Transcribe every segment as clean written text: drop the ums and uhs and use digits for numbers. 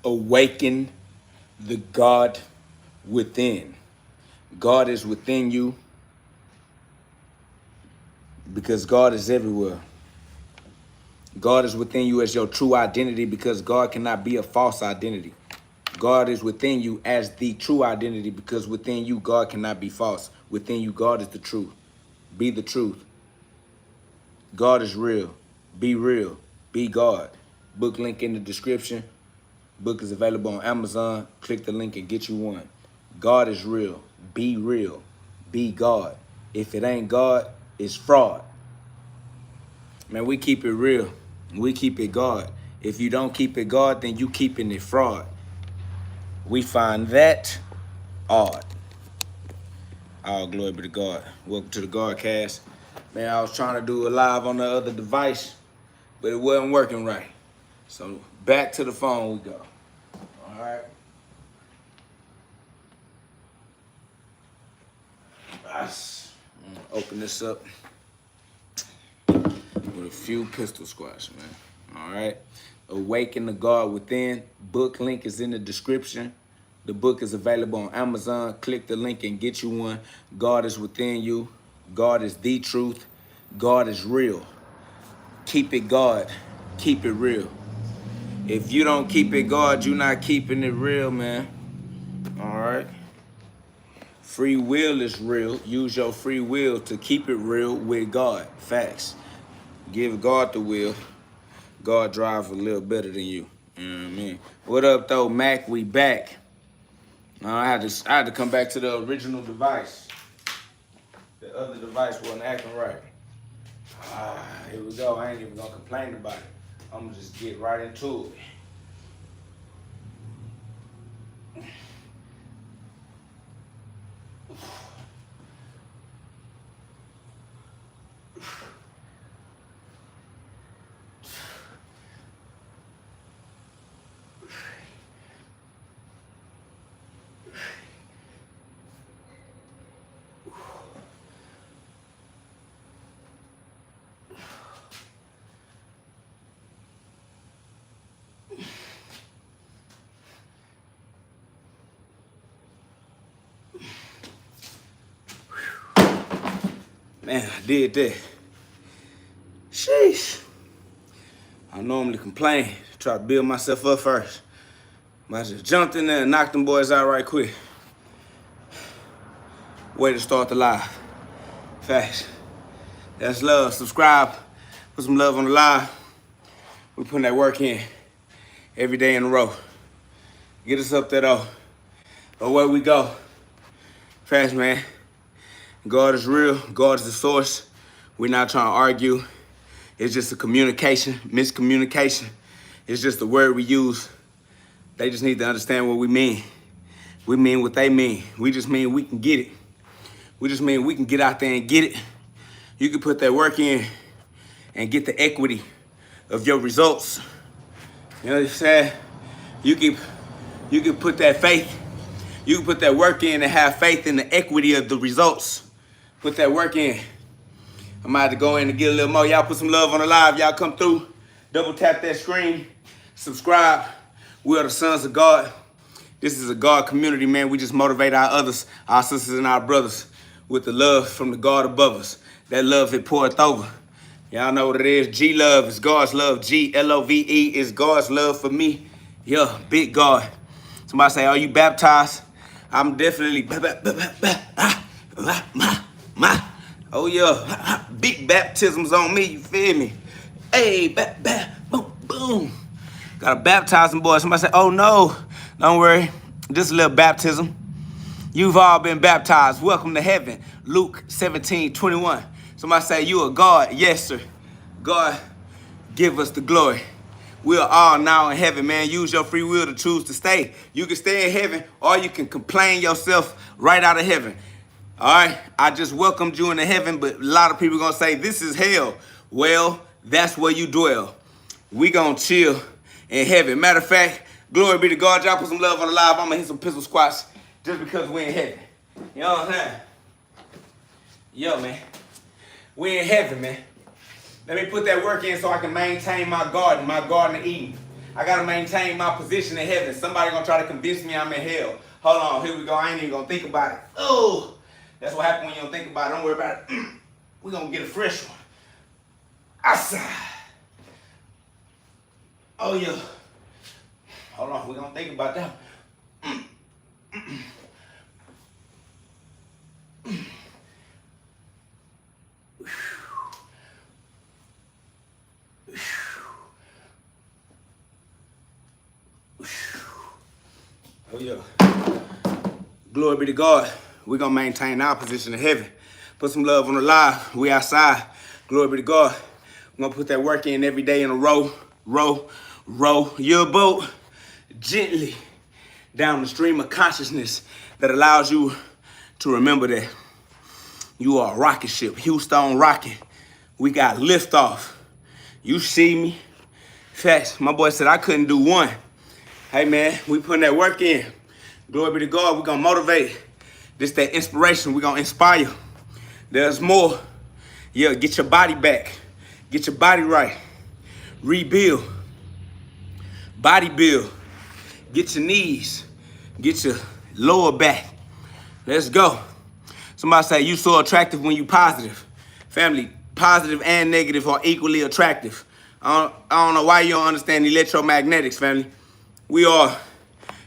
Awaken the God within. God is within you because God is everywhere. God is within you as your true identity because God cannot be a false identity. God is within you as the true identity because within you, God cannot be false. Within you, God is the truth. Be the truth. God is real. Be real. Be God. Book link in the description. Book is available on Amazon. Click the link and get you one. God is real. Be real. Be God. If it ain't God, it's fraud. Man, we keep it real. We keep it God. If you don't keep it God, then you keeping it fraud. We find that odd. All glory be to God. Welcome to the GhODCast. Man, I was trying to do a live on the other device, but it wasn't working right. So back to the phone we go. All right. Nice. I'm gonna open this up with a few pistol squats, man. All right. Awaken the God within. Book link is in the description. The book is available on Amazon. Click the link and get you one. God is within you. God is the truth. God is real. Keep it God. Keep it real. If you don't keep it God, you're not keeping it real, man. All right. Free will is real. Use your free will to keep it real with God. Facts. Give God the will. God drive a little better than you. You know what I mean? What up, though, Mac? We back. I had to come back to the original device. The other device wasn't acting right. Here we go. I ain't even gonna complain about it. I'm gonna just get right into it. Man, I did that. Sheesh. I normally complain, try to build myself up first. But I just jumped in there and knocked them boys out right quick. Way to start the live. Facts. That's love. Subscribe. Put some love on the live. We putting that work in every day in a row. Get us up there though. Away we go. Facts, man. God is real. God is the source. We're not trying to argue. It's just a communication, miscommunication. It's just the word we use. They just need to understand what we mean. We mean what they mean. We just mean we can get it. We just mean we can get out there and get it. You can put that work in and get the equity of your results. You know what I'm saying? You can put that faith, you can put that work in and have faith in the equity of the results. Put that work in. I might have to go in and get a little more. Y'all put some love on the live. Y'all come through. Double tap that screen. Subscribe. We are the sons of God. This is a God community, man. We just motivate our others, our sisters and our brothers with the love from the God above us. That love, it poureth over. Y'all know what it is. G-love is God's love. G-L-O-V-E is God's love for me. Yeah, big God. Somebody say, are you baptized? I'm definitely oh yeah, big baptisms on me, you feel me? Hey, boom, boom. Gotta baptize them boys. Somebody say, oh no, don't worry, just a little baptism. You've all been baptized. Welcome to heaven. Luke 17:21. Somebody say, you are God. Yes, sir. God, give us the glory. We are all now in heaven, man. Use your free will to choose to stay. You can stay in heaven or you can complain yourself right out of heaven. All right, I just welcomed you into heaven, but a lot of people gonna say, this is hell. Well, that's where you dwell. We gonna chill in heaven. Matter of fact, glory be to God. Y'all put some love on the live. I'm gonna hit some pistol squats just because we in heaven. You know what I'm saying? Yo, man, we in heaven, man. Let me put that work in so I can maintain my garden of Eden. I gotta maintain my position in heaven. Somebody gonna try to convince me I'm in hell. Hold on, here we go. I ain't even gonna think about it. Oh, that's what happens when you don't think about it. Don't worry about it. We're gonna get a fresh one. Outside. Oh yeah. Hold on, we're gonna think about that. Oh yeah. Glory be to God. We're gonna maintain our position in heaven. Put some love on the live. We outside. Glory be to God. We're gonna put that work in every day in a row your boat gently down the stream of consciousness that allows you to remember that you are a rocket ship. Houston rocket. We got liftoff. You see me? Facts. My boy said I couldn't do one. Hey man, we putting that work in. Glory be to God. We're gonna motivate. This that inspiration. We're gonna inspire. There's more. Yeah, get your body back. Get your body right. Rebuild. Body build. Get your knees. Get your lower back. Let's go. Somebody say you so attractive when you positive. Family, positive and negative are equally attractive. I don't know why you don't understand electromagnetics, family. We are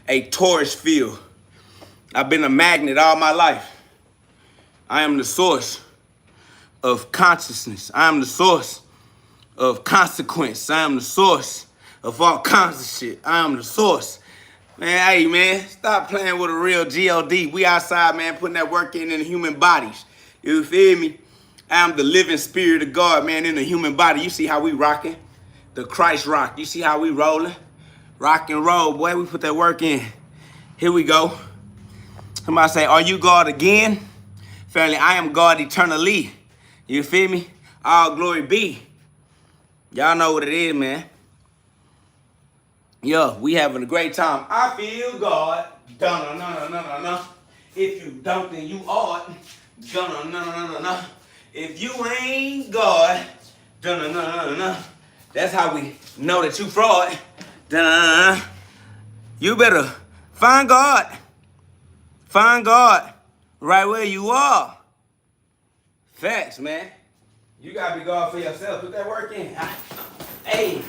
a torus field. I've been a magnet all my life. I am the source of consciousness. I am the source of consequence. I am the source of all kinds of shit. I am the source. Man, hey, man, stop playing with a real GhOD. We outside, man, putting that work in the human bodies. You feel me? I am the living spirit of God, man, in the human body. You see how we rocking? The Christ rock. You see how we rolling? Rock and roll, boy. We put that work in. Here we go. Somebody say, are you God again? Family, I am God eternally. You feel me? All glory be. Y'all know what it is, man. Yo, we having a great time. I feel God. Dun-na-na-na-na-na. If you don't, then you ought. Dun-na-na-na-na-na. If you ain't God. Dun-na-na-na-na. That's how we know that you fraud. Dun-na-na-na. You better find God. Find God right where you are. Facts, man. You gotta be God for yourself. Put that work in. Hey.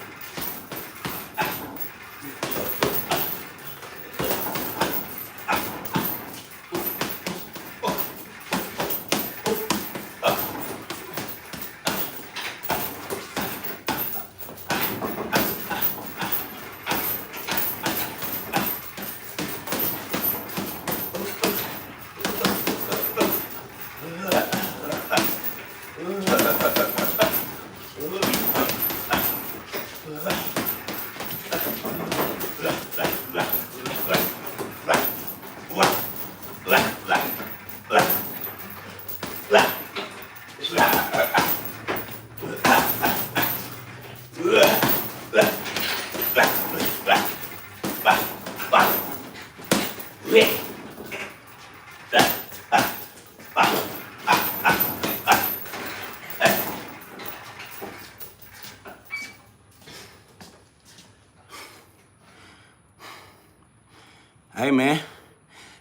Hey, man,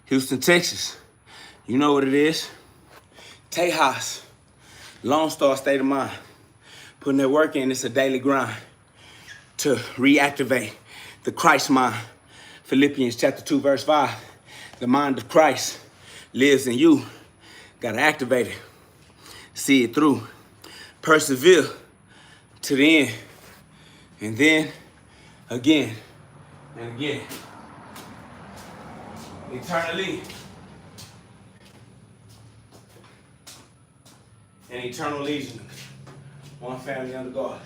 Houston, Texas, you know what it is. Tejas, Lone Star state of mind. Putting that work in, it's a daily grind to reactivate the Christ mind. Philippians chapter 2, verse 5. The mind of Christ lives in you. Gotta activate it. See it through. Persevere to the end. And then, again and again. Eternally. And eternal legion. One family under God.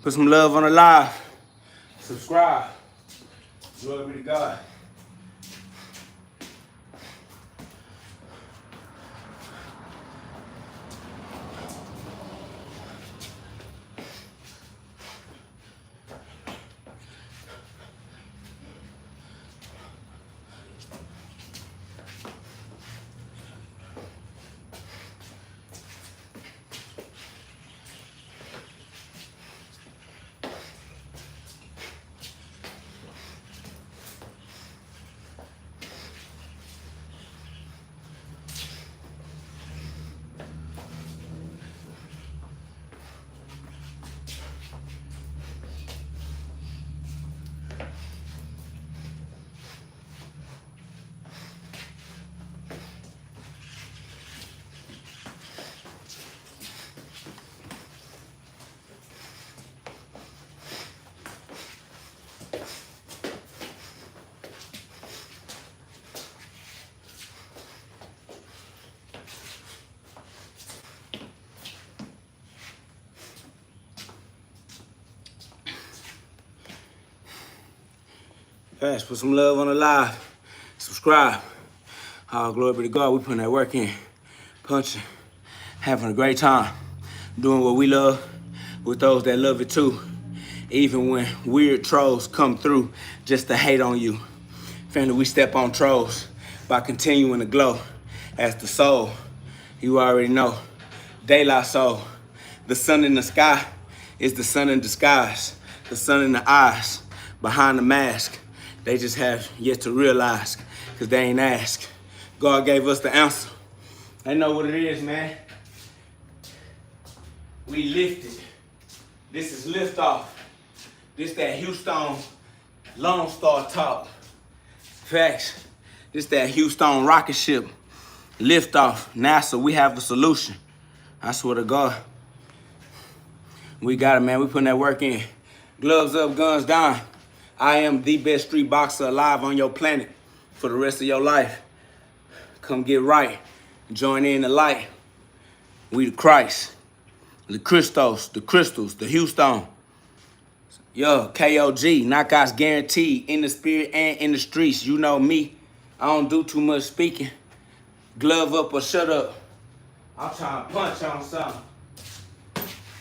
Put some love on the live. Subscribe. Glory be to God. Fast, put some love on the live. Subscribe. Oh, glory be to God. We putting that work in. Punching. Having a great time. Doing what we love with those that love it too. Even when weird trolls come through just to hate on you. Family, we step on trolls by continuing to glow as the soul. You already know. Daylight soul. The sun in the sky is the sun in disguise. The sun in the eyes behind the mask. They just have yet to realize because they ain't asked. God gave us the answer. They know what it is, man. We lifted. This is liftoff. This that Houston Lone Star talk. Facts. This that Houston rocket ship. Liftoff. NASA, we have a solution. I swear to God. We got it, man. We putting that work in. Gloves up, guns down. I am the best street boxer alive on your planet for the rest of your life. Come get right. Join in the light. We the Christ. The Christos, the Crystals, the Houston. Yo, KOG, knockouts guaranteed in the spirit and in the streets. You know me. I don't do too much speaking. Glove up or shut up. I'm trying to punch on something.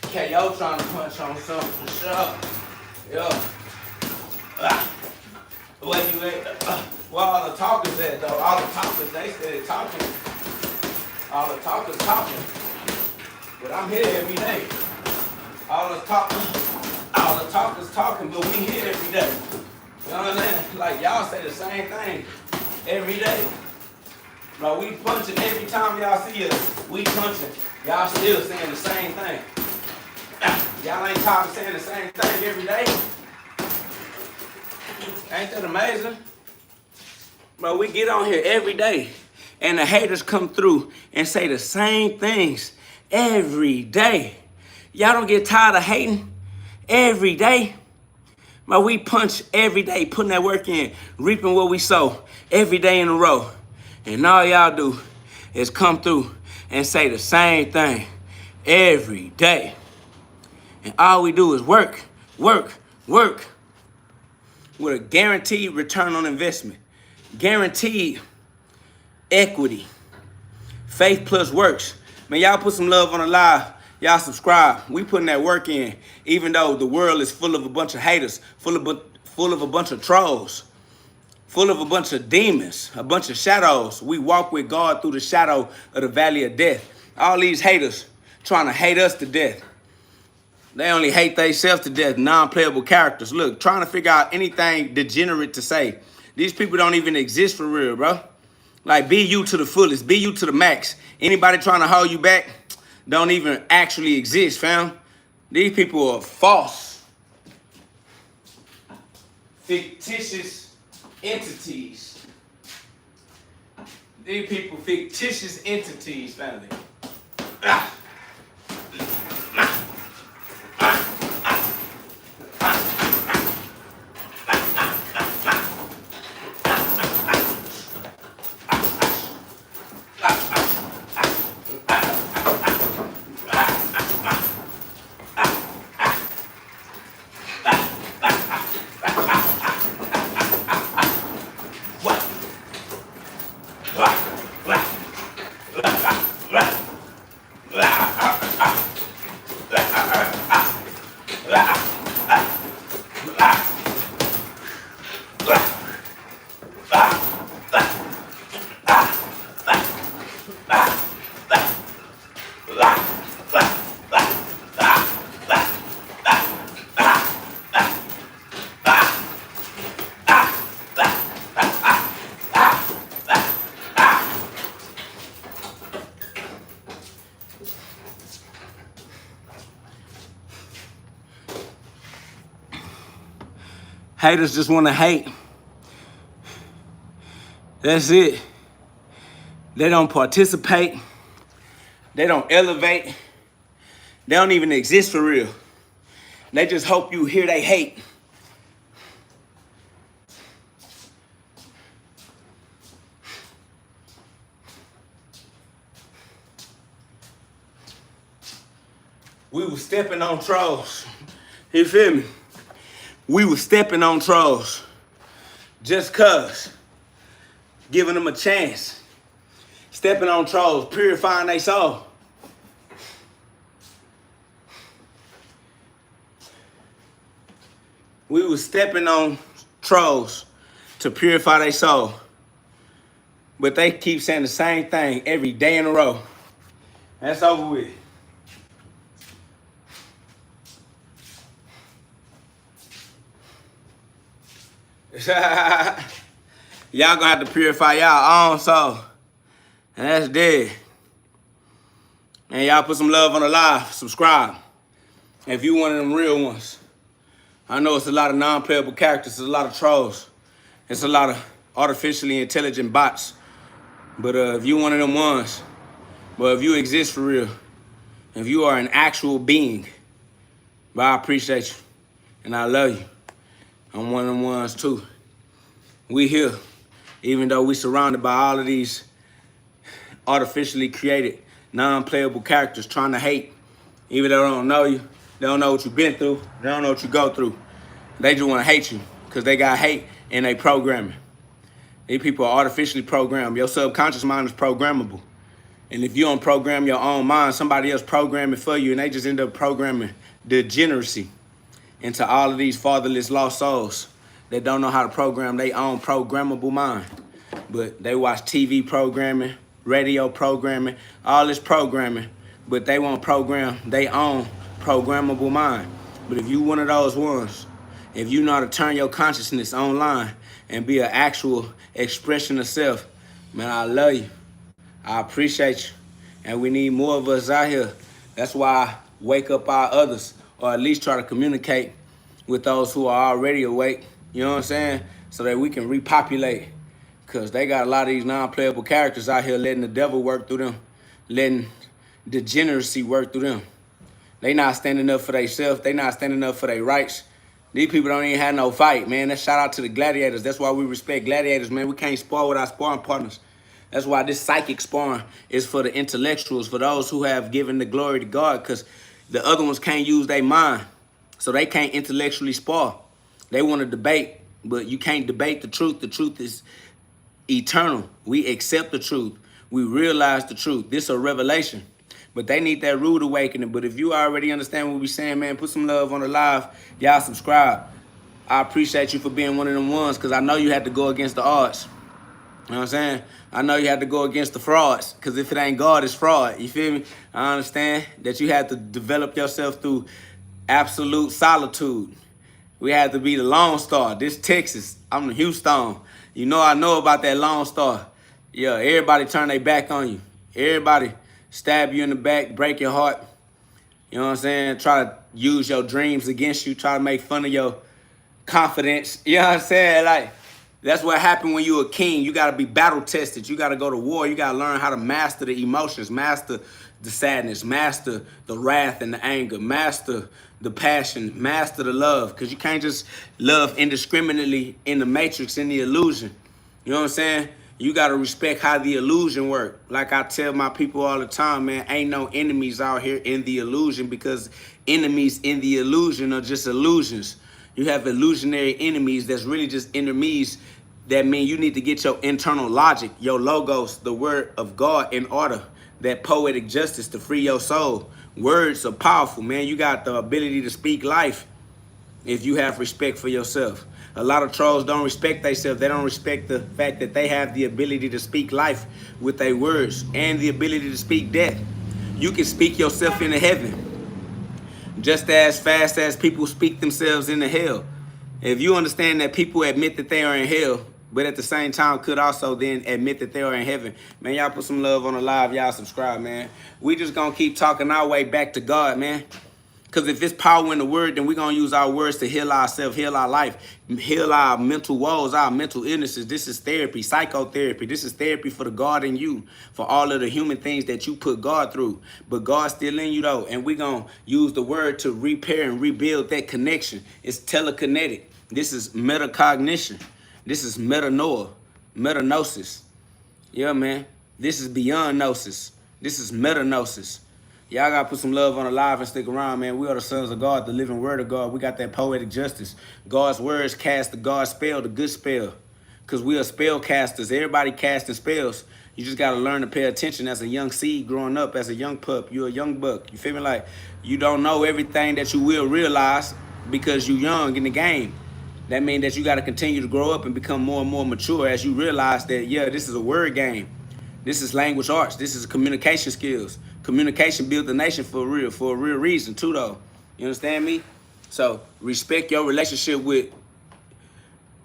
KO trying to punch on something for sure. Yo. Where you at? Where all the talkers at though? All the talkers, they said talking. All the talkers talking. But I'm here every day. All the talkers talking, but we here every day. You know what I'm saying? Like y'all say the same thing every day. Bro, we punching every time y'all see us. We punching. Y'all still saying the same thing. Y'all ain't tired of saying the same thing every day. Ain't that amazing? Bro, we get on here every day and the haters come through and say the same things every day. Y'all don't get tired of hating every day? Bro, we punch every day, putting that work in, reaping what we sow every day in a row. And all y'all do is come through and say the same thing every day. And all we do is work, work, work. With a guaranteed return on investment, guaranteed equity, faith plus works. Man, y'all put some love on the live. Y'all subscribe. We putting that work in, even though the world is full of a bunch of haters, full of a bunch of trolls, full of a bunch of demons, a bunch of shadows. We walk with God through the shadow of the valley of death. All these haters trying to hate us to death. They only hate themselves to death, non-playable characters. Look, trying to figure out anything degenerate to say. These people don't even exist for real, bro. Like, be you to the fullest. Be you to the max. Anybody trying to hold you back don't even actually exist, fam. These people are false, fictitious entities. These people fictitious entities, family. Haters just want to hate. That's it. They don't participate. They don't elevate. They don't even exist for real. They just hope you hear they hate. We were stepping on trolls. You feel me? We were stepping on trolls just cause. Giving them a chance. Stepping on trolls, purifying their soul. We were stepping on trolls to purify their soul. But they keep saying the same thing every day in a row. That's over with. Y'all gonna have to purify y'all own soul. And that's dead. And y'all put some love on the live. Subscribe. If you one of them real ones. I know it's a lot of non-playable characters. It's a lot of trolls. It's a lot of artificially intelligent bots. But if you one of them ones, but if you exist for real, if you are an actual being, but I appreciate you. And I love you. I'm one of them ones too. We here, even though we surrounded by all of these artificially created, non-playable characters trying to hate. Even though they don't know you, they don't know what you've been through, they don't know what you go through. They just want to hate you because they got hate in their programming. These people are artificially programmed. Your subconscious mind is programmable. And if you don't program your own mind, somebody else program it for you, and they just end up programming degeneracy into all of these fatherless lost souls that don't know how to program their own programmable mind. But they watch TV programming, radio programming, all this programming, but they won't program their own programmable mind. But if you one of those ones, if you know how to turn your consciousness online and be an actual expression of self, man, I love you. I appreciate you. And we need more of us out here. That's why I wake up our others, or at least try to communicate with those who are already awake, you know what I'm saying? So that we can repopulate. Because they got a lot of these non-playable characters out here letting the devil work through them, letting degeneracy work through them. They not standing up for themselves. They not standing up for their rights. These people don't even have no fight, man. That's shout out to the gladiators. That's why we respect gladiators, man. We can't spar with our sparring partners. That's why this psychic sparring is for the intellectuals, for those who have given the glory to God, because the other ones can't use their mind. So they can't intellectually spar. They want to debate, but you can't debate the truth. The truth is eternal. We accept the truth. We realize the truth. This is a revelation. But they need that rude awakening. But if you already understand what we're saying, man, put some love on the live. Y'all subscribe. I appreciate you for being one of them ones, because I know you had to go against the odds. You know what I'm saying? I know you had to go against the frauds, because if it ain't God, it's fraud. You feel me? I understand that you had to develop yourself through absolute solitude. We had to be the Lone Star. This Texas. I'm the Houston. You know I know about that Lone Star. Yeah, everybody turn their back on you. Everybody stab you in the back, break your heart. You know what I'm saying? Try to use your dreams against you. Try to make fun of your confidence. You know what I'm saying? Like, that's what happened when you're a king. You got to be battle tested. You got to go to war. You got to learn how to master the emotions, master the sadness, master the wrath and the anger, master the passion, master the love. Because you can't just love indiscriminately in the matrix, in the illusion. You know what I'm saying? You got to respect how the illusion work. Like I tell my people all the time, man, ain't no enemies out here in the illusion, because enemies in the illusion are just illusions. You have illusionary enemies that's really just enemies. That mean you need to get your internal logic, your logos, the word of God in order. That poetic justice to free your soul. Words are powerful, man. You got the ability to speak life if you have respect for yourself. A lot of trolls don't respect themselves. They don't respect the fact that they have the ability to speak life with their words and the ability to speak death. You can speak yourself into heaven just as fast as people speak themselves into hell. If you understand that people admit that they are in hell, but at the same time could also then admit that they are in heaven, man, y'all put some love on the live. Y'all subscribe, man. We just gonna keep talking our way back to God, man. Because if it's power in the word, then we're going to use our words to heal ourselves, heal our life, heal our mental woes, our mental illnesses. This is therapy, psychotherapy. This is therapy for the God in you, for all of the human things that you put God through. But God's still in you, though. And we're going to use the word to repair and rebuild that connection. It's telekinetic. This is metacognition. This is metanosis. Yeah, man. This is beyond gnosis. This is metanosis. Y'all got to put some love on the live and stick around, man. We are the sons of God, the living word of God. We got that poetic justice. God's words cast the God spell, the good spell. Because we are spell casters. Everybody casting spells. You just got to learn to pay attention as a young seed growing up, as a young pup. You're a young buck. You feel me? Like, you don't know everything that you will realize because you're young in the game. That means that you got to continue to grow up and become more and more mature as you realize that, yeah, this is a word game. This is language arts. This is communication skills. Communication built the nation for a real reason too, though. You understand me? So respect your relationship with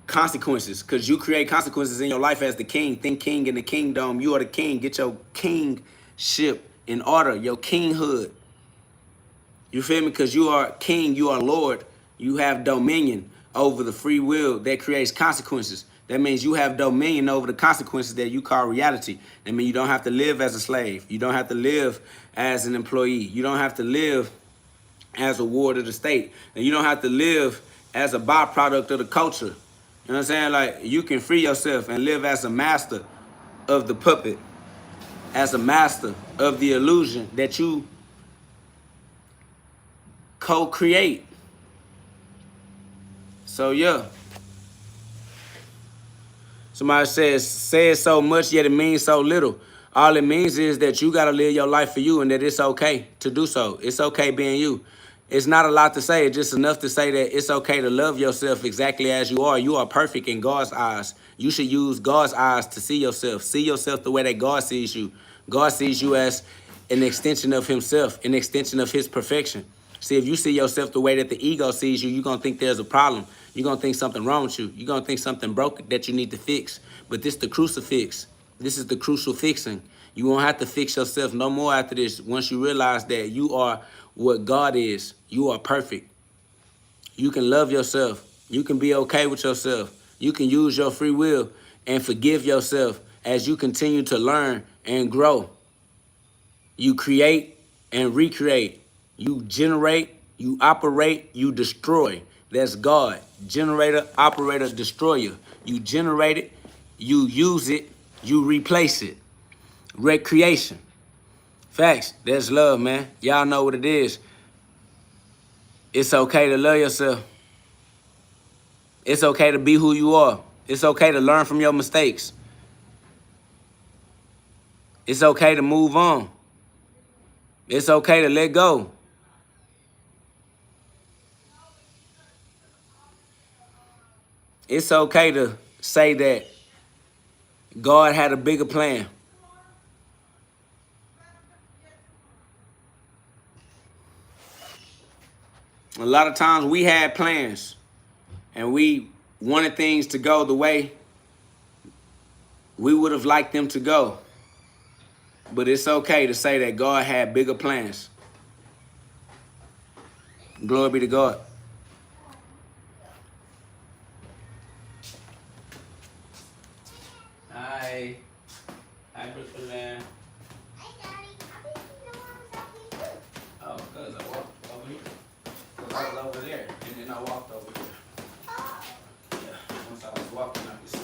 consequences, because you create consequences in your life as the king. Think king in the kingdom. You are the king. Get your kingship in order, your kinghood. You feel me? Because you are king, you are Lord. You have dominion over the free will that creates consequences. That means you have dominion over the consequences that you call reality. That means you don't have to live as a slave. You don't have to live as an employee. You don't have to live as a ward of the state. And you don't have to live as a byproduct of the culture. You know what I'm saying? Like, you can free yourself and live as a master of the puppet, as a master of the illusion that you co-create. So, yeah. Somebody says so much, yet it means so little. All it means is that you got to live your life for you and that it's okay to do so. It's okay being you. It's not a lot to say. It's just enough to say that it's okay to love yourself exactly as you are. You are perfect in God's eyes. You should use God's eyes to see yourself. See yourself the way that God sees you. God sees you as an extension of himself, an extension of his perfection. See, if you see yourself the way that the ego sees you, you're going to think there's a problem. You're going to think something wrong with you. You're going to think something broke that you need to fix. But this is the crucifix. This is the crucial fixing. You won't have to fix yourself no more after this. Once you realize that you are what God is, you are perfect. You can love yourself. You can be okay with yourself. You can use your free will and forgive yourself as you continue to learn and grow. You create and recreate. You generate, you operate, you destroy. That's God. Generator, operator, destroyer. You generate it, you use it, you replace it. Recreation. Facts. That's love, man. Y'all know what it is. It's okay to love yourself. It's okay to be who you are. It's okay to learn from your mistakes. It's okay to move on. It's okay to let go. It's okay to say that God had a bigger plan. A lot of times we had plans and we wanted things to go the way we would have liked them to go. But it's okay to say that God had bigger plans. Glory be to God. Hi. Hi, Brooklyn. Hi, Daddy. Oh, because I walked over here. Because I was over there, and then I walked over here. Yeah, once I was walking, I could see.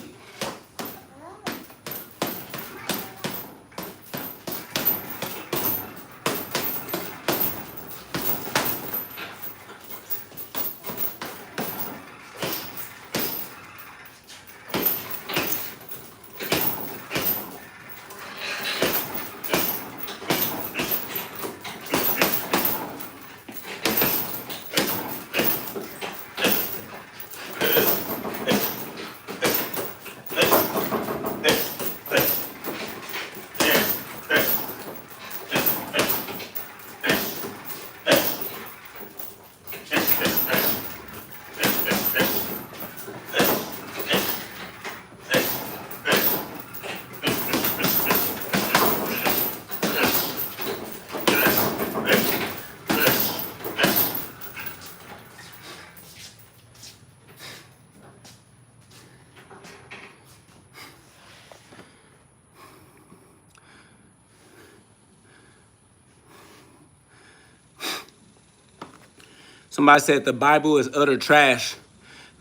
Somebody said the Bible is utter trash.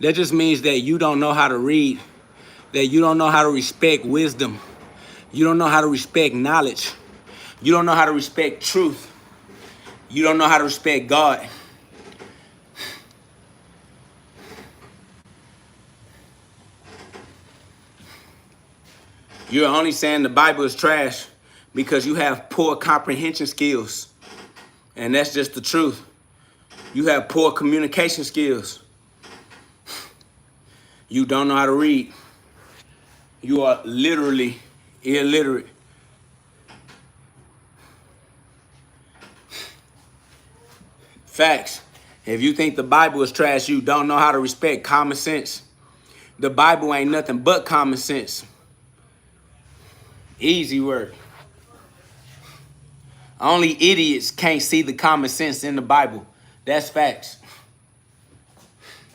That just means that you don't know how to read, that you don't know how to respect wisdom. You don't know how to respect knowledge. You don't know how to respect truth. You don't know how to respect God. You're only saying the Bible is trash because you have poor comprehension skills. And that's just the truth. You have poor communication skills. You don't know how to read. You are literally illiterate. Facts. If you think the Bible is trash, you don't know how to respect common sense. The Bible ain't nothing but common sense. Easy work. Only idiots can't see the common sense in the Bible. That's facts.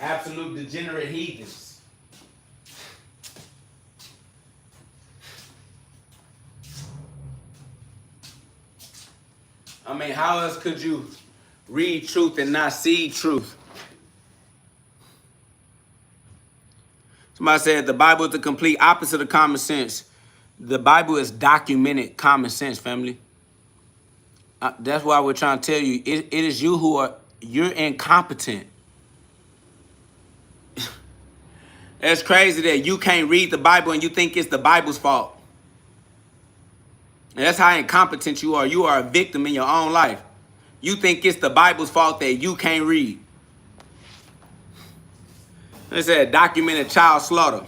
Absolute degenerate heathens. I mean, how else could you read truth and not see truth? Somebody said the Bible is the complete opposite of common sense. The Bible is documented common sense, family. That's why we're trying to tell you, it is you you're incompetent. It's crazy that you can't read the Bible and you think it's the Bible's fault. And that's how incompetent you are. You are a victim in your own life. You think it's the Bible's fault that you can't read. They said documented child slaughter.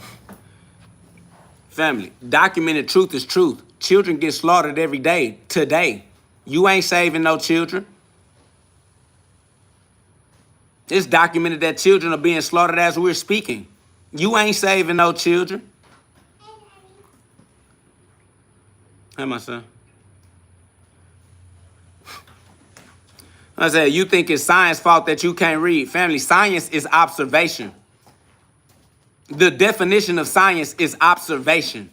Family, documented truth is truth. Children get slaughtered every day, today. You ain't saving no children. It's documented that children are being slaughtered as we're speaking. You ain't saving no children. Hey, my son. I said, you think it's science fault that you can't read. Family, science is observation. The definition of science is observation.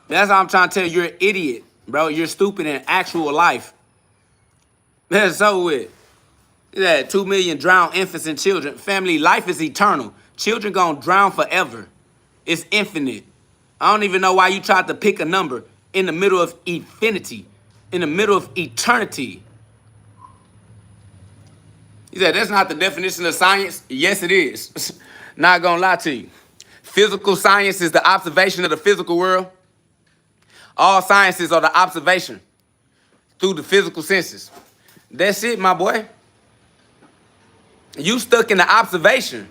That's how I'm trying to tell you, you're an idiot, bro. You're stupid in actual life. That's so weird. That 2 million drowned infants and children. Family, life is eternal. Children gonna drown forever. It's infinite. I don't even know why you tried to pick a number in the middle of infinity, in the middle of eternity. He said, that's not the definition of science. Yes, it is. Not gonna lie to you. Physical science is the observation of the physical world. All sciences are the observation through the physical senses. That's it, my boy. You stuck in the observation.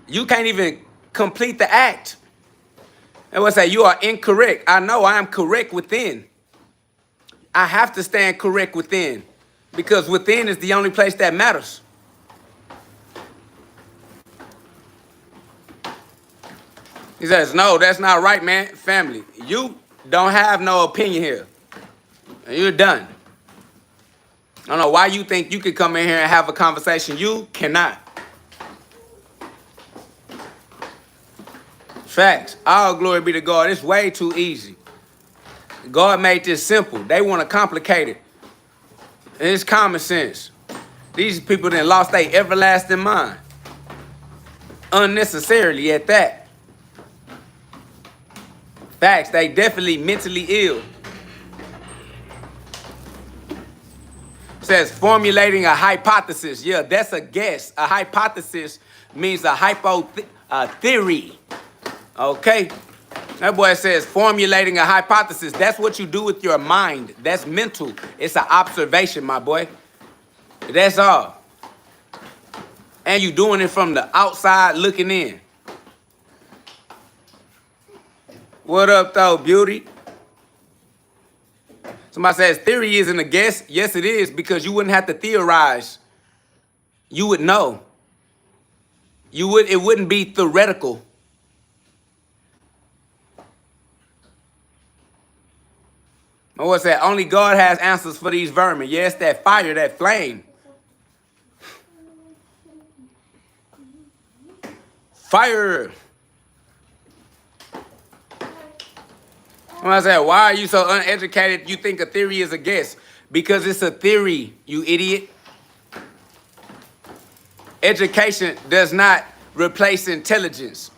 You can't even complete the act. And we'll say, you are incorrect. I know I am correct within. I have to stand correct within. Because within is the only place that matters. He says, no, that's not right, man. Family, you don't have no opinion here. You're done. I don't know why you think you could come in here and have a conversation. You cannot. Facts. All glory be to God. It's way too easy. God made this simple. They want to complicate it. It's common sense. These people that lost their everlasting mind. Unnecessarily at that. Facts. They definitely mentally ill. Says formulating a hypothesis. Yeah, that's a guess. A hypothesis means a theory. Okay? That boy says formulating a hypothesis. That's what you do with your mind. That's mental. It's an observation, my boy. That's all. And you doing it from the outside looking in. What up, though, beauty? Somebody says theory isn't a guess. Yes, it is, because you wouldn't have to theorize. You would know. It wouldn't be theoretical. And what's that? Only God has answers for these vermin. Yes, that fire, that flame. Fire. When I said, why are you so uneducated? You think a theory is a guess? Because it's a theory, you idiot. Education does not replace intelligence.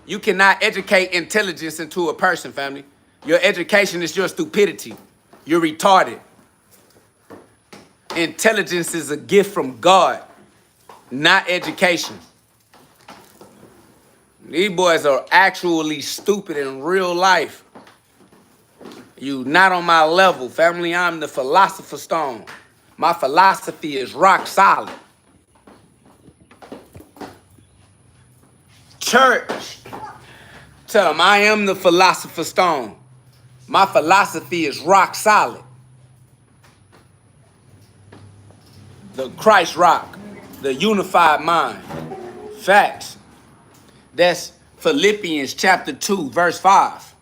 You cannot educate intelligence into a person, family. Your education is your stupidity. You're retarded. Intelligence is a gift from God, not education. These boys are actually stupid in real life. You not on my level, family. I'm the philosopher's stone. My philosophy is rock solid. Church, tell them I am the philosopher's stone. My philosophy is rock solid. The Christ rock, the unified mind. Facts. That's Philippians chapter 2, verse 5.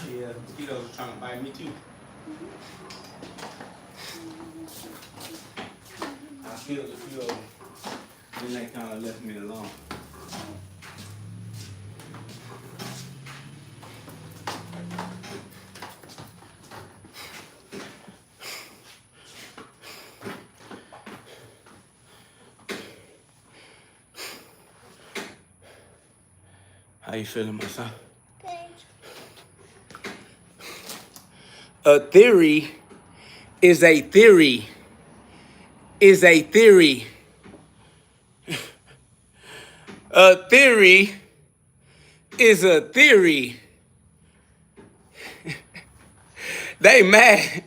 Yeah, mosquitoes are trying to bite me too. I killed a few of them. Then they kind of left me alone. How you feeling, my son? A theory is a theory. Is a theory. A theory is a theory. They mad.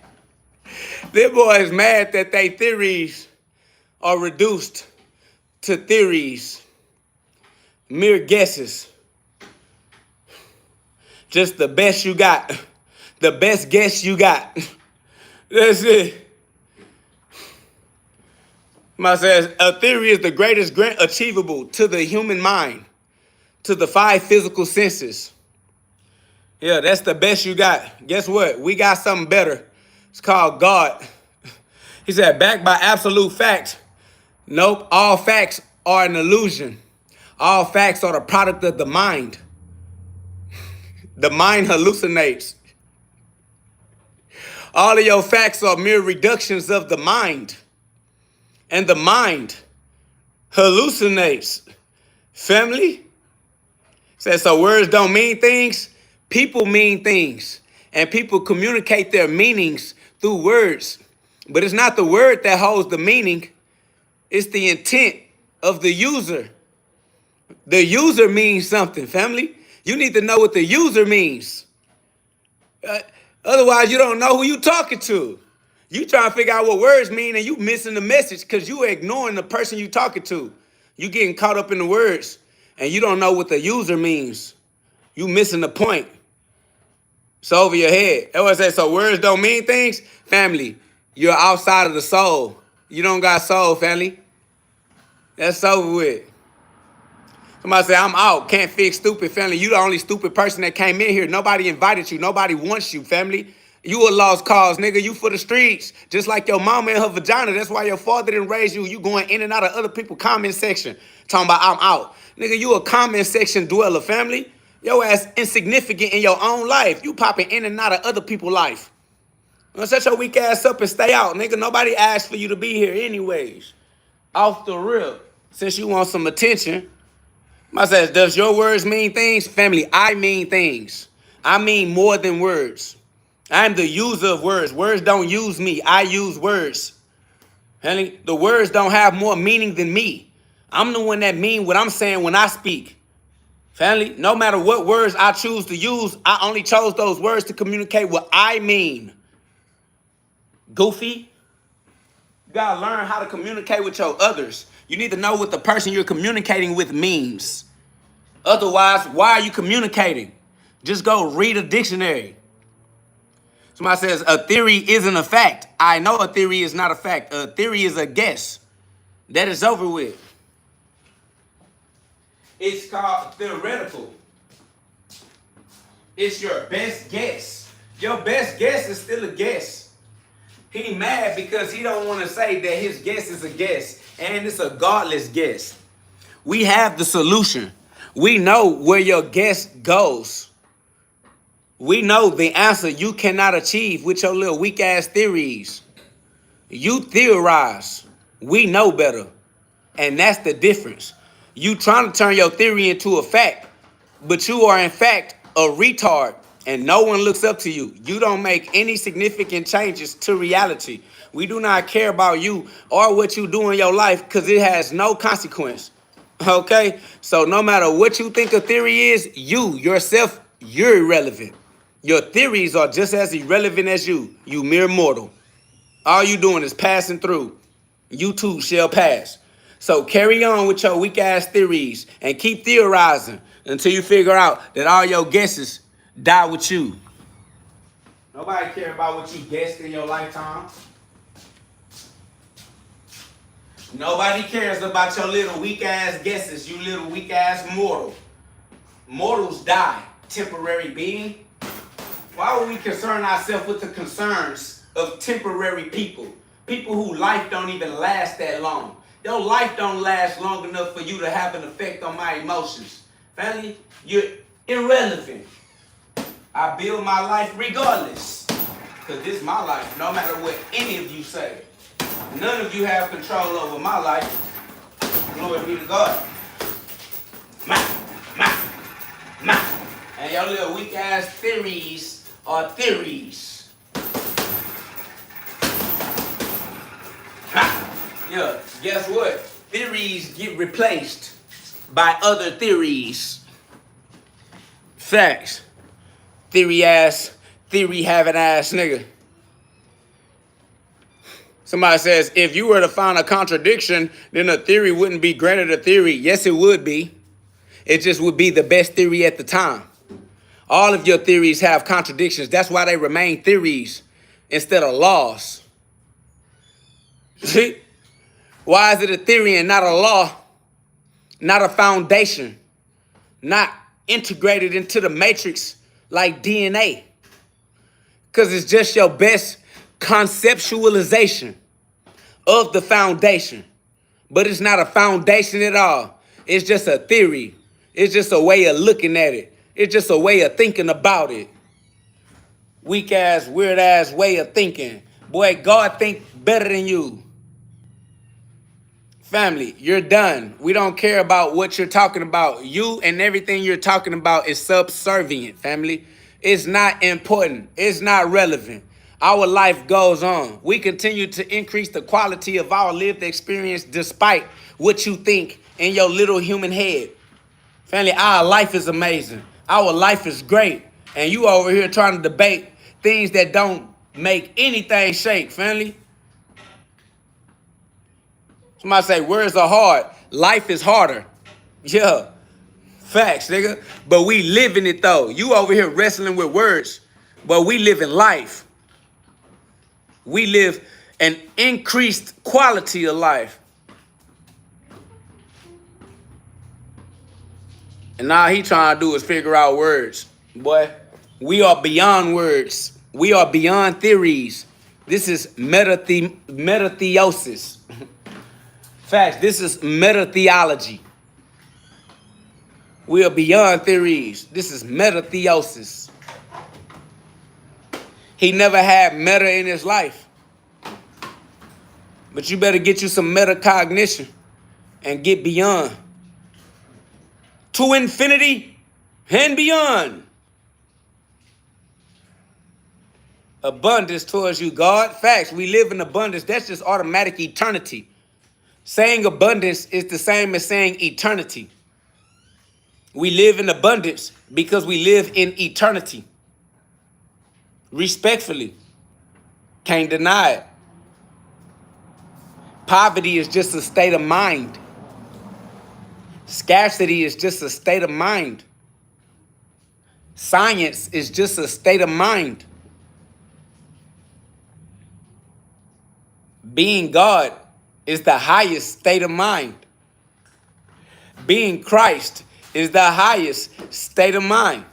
Them boys mad that they theories are reduced to theories. Mere guesses. Just the best you got. The best guess you got. That's it. My says, a theory is the greatest grant achievable to the human mind, to the 5 physical senses. Yeah, that's the best you got. Guess what? We got something better. It's called God. He said, backed by absolute facts. Nope, all facts are an illusion. All facts are the product of the mind. The mind hallucinates. All of your facts are mere reductions of the mind. And the mind hallucinates. Family? Says so words don't mean things. People mean things. And people communicate their meanings through words. But it's not the word that holds the meaning. It's the intent of the user. The user means something, family. You need to know what the user means. Otherwise, you don't know who you talking to. You trying to figure out what words mean and you missing the message because you ignoring the person you talking to. You getting caught up in the words and you don't know what the user means. You missing the point. It's over your head. That's what I say. So words don't mean things? Family, you're outside of the soul. You don't got soul, family. That's over with. Somebody say, I'm out. Can't fix stupid, family. You the only stupid person that came in here. Nobody invited you. Nobody wants you, family. You a lost cause, nigga. You for the streets. Just like your mama and her vagina. That's why your father didn't raise you. You going in and out of other people's comment section. Talking about, I'm out. Nigga, you a comment section dweller, family. Your ass insignificant in your own life. You popping in and out of other people's life. Shut your weak ass up and stay out, nigga. Nobody asked for you to be here anyways. Off the rip. Since you want some attention. I says, does your words mean things? Family, I mean things. I mean more than words. I'm the user of words. Words don't use me. I use words. Family, the words don't have more meaning than me. I'm the one that mean what I'm saying when I speak. Family, no matter what words I choose to use, I only chose those words to communicate what I mean. Goofy. You gotta learn how to communicate with your others. You need to know what the person you're communicating with means. Otherwise, why are you communicating? Just go read a dictionary. Somebody says, a theory isn't a fact. I know a theory is not a fact. A theory is a guess. That is over with. It's called theoretical. It's your best guess. Your best guess is still a guess. He mad because he don't want to say that his guess is a guess. And it's a godless guess. We have the solution. We know where your guess goes. We know the answer you cannot achieve with your little weak ass theories. You theorize. We know better. And that's the difference. You trying to turn your theory into a fact, but you are in fact a retard and no one looks up to you. You don't make any significant changes to reality. We do not care about you or what you do in your life because it has no consequence. Okay? So no matter what you think a theory is, you, yourself, you're irrelevant. Your theories are just as irrelevant as you mere mortal. All you doing is passing through. You too shall pass. So carry on with your weak ass theories and keep theorizing until you figure out that all your guesses die with you. Nobody care about what you guessed in your lifetime. Nobody cares about your little weak ass guesses, you little weak ass mortal. Mortals die, temporary being. Why would we concern ourselves with the concerns of temporary people? People whose life don't even last that long. Your life don't last long enough for you to have an effect on my emotions. Family, you're irrelevant. I build my life regardless. Because this is my life, no matter what any of you say. None of you have control over my life. Glory be to God. And your little weak ass theories are theories. Yeah, guess what? Theories get replaced by other theories. Facts. Theory having ass nigga. Somebody says, if you were to find a contradiction, then a theory wouldn't be granted a theory. Yes, it would be. It just would be the best theory at the time. All of your theories have contradictions. That's why they remain theories instead of laws. See? Why is it a theory and not a law? Not a foundation? Not integrated into the matrix like DNA? Because it's just your best conceptualization of the foundation. But it's not a foundation at all. It's just a theory. It's just a way of looking at it. It's just a way of thinking about it. Weak ass, weird ass way of thinking. Boy, God think better than you. Family, you're done. We don't care about what you're talking about. You and everything you're talking about is subservient, family. It's not important. It's not relevant. Our life goes on. We continue to increase the quality of our lived experience despite what you think in your little human head. Family, our life is amazing. Our life is great. And you over here trying to debate things that don't make anything shake, family. Somebody say, words are hard. Life is harder. Yeah. Facts, nigga. But we live in it, though. You over here wrestling with words, but we live in life. We live an increased quality of life. And all he trying to do is figure out words. Boy, we are beyond words. We are beyond theories. This is metatheosis. Facts, this is meta-theology. We are beyond theories. This is metatheosis. He never had meta in his life. But you better get you some metacognition and get beyond. To infinity and beyond. Abundance towards you, God. Facts, we live in abundance. That's just automatic eternity. Saying abundance is the same as saying eternity. We live in abundance because we live in eternity. Respectfully. Can't deny it. Poverty is just a state of mind. Scarcity is just a state of mind. Science is just a state of mind. Being God is the highest state of mind. Being Christ is the highest state of mind.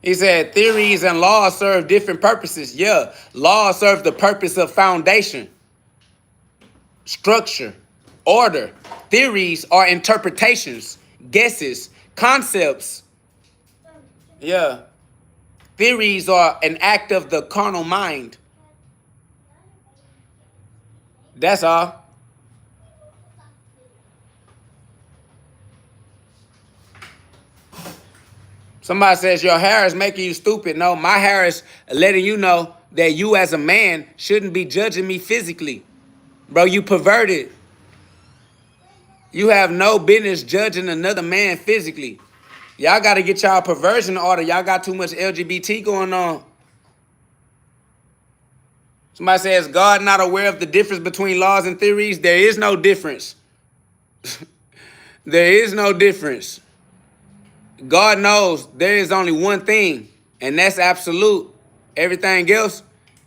He said theories and laws serve different purposes. Yeah, laws serve the purpose of foundation, structure, order. Theories are interpretations, guesses, concepts. Yeah. Theories are an act of the carnal mind. That's all. Somebody says your hair is making you stupid. No, my hair is letting you know that you as a man shouldn't be judging me physically. Bro, you perverted. You have no business judging another man physically. Y'all got to get y'all perversion order. Y'all got too much LGBT going on. Somebody says, God not aware of the difference between laws and theories? There is no difference. There is no difference. God knows there is only one thing, and that's absolute. Everything else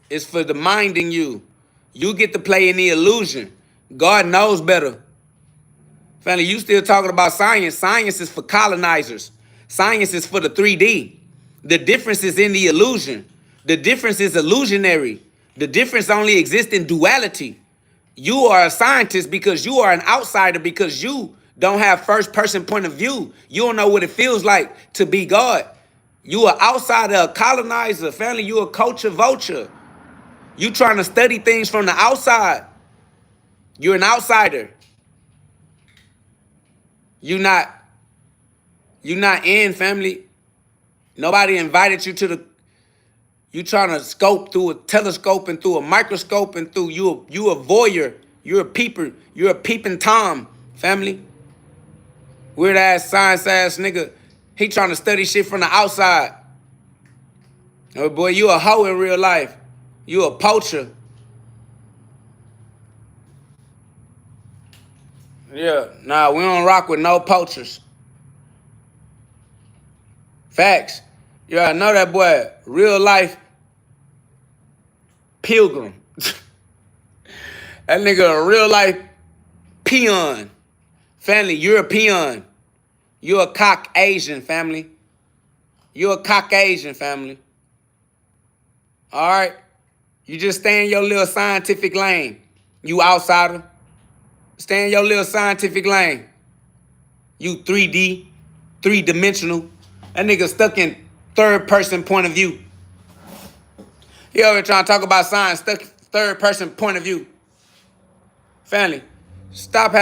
is for the mind in you. You get to play in the illusion. God knows better. Family, you still talking about science. Science is for colonizers. Science is for the 3D. The difference is in the illusion. The difference is illusionary. The difference only exists in duality. You are a scientist because you are an outsider, because you don't have first person point of view. You don't know what it feels like to be God. You are outsider, a colonizer. Family, you a culture vulture. You trying to study things from the outside. You're an outsider. You're not in, family. Nobody invited you to the. You trying to scope through a telescope and through a microscope and through you a voyeur. You're a peeper. You're a peeping Tom, family. Weird ass science ass nigga. He trying to study shit from the outside. Oh boy, you a hoe in real life. You a poacher. Yeah, nah, we don't rock with no poachers. Facts. Yeah, I know that boy, real life pilgrim. That nigga a real life peon. Family, you're a peon. You're a Caucasian, family. You're a Caucasian, family. All right? You just stay in your little scientific lane. You outsider. Stay in your little scientific lane. You 3D, three-dimensional. That nigga stuck in third-person point of view. He over here trying to talk about science, stuck third-person point of view. Family, stop.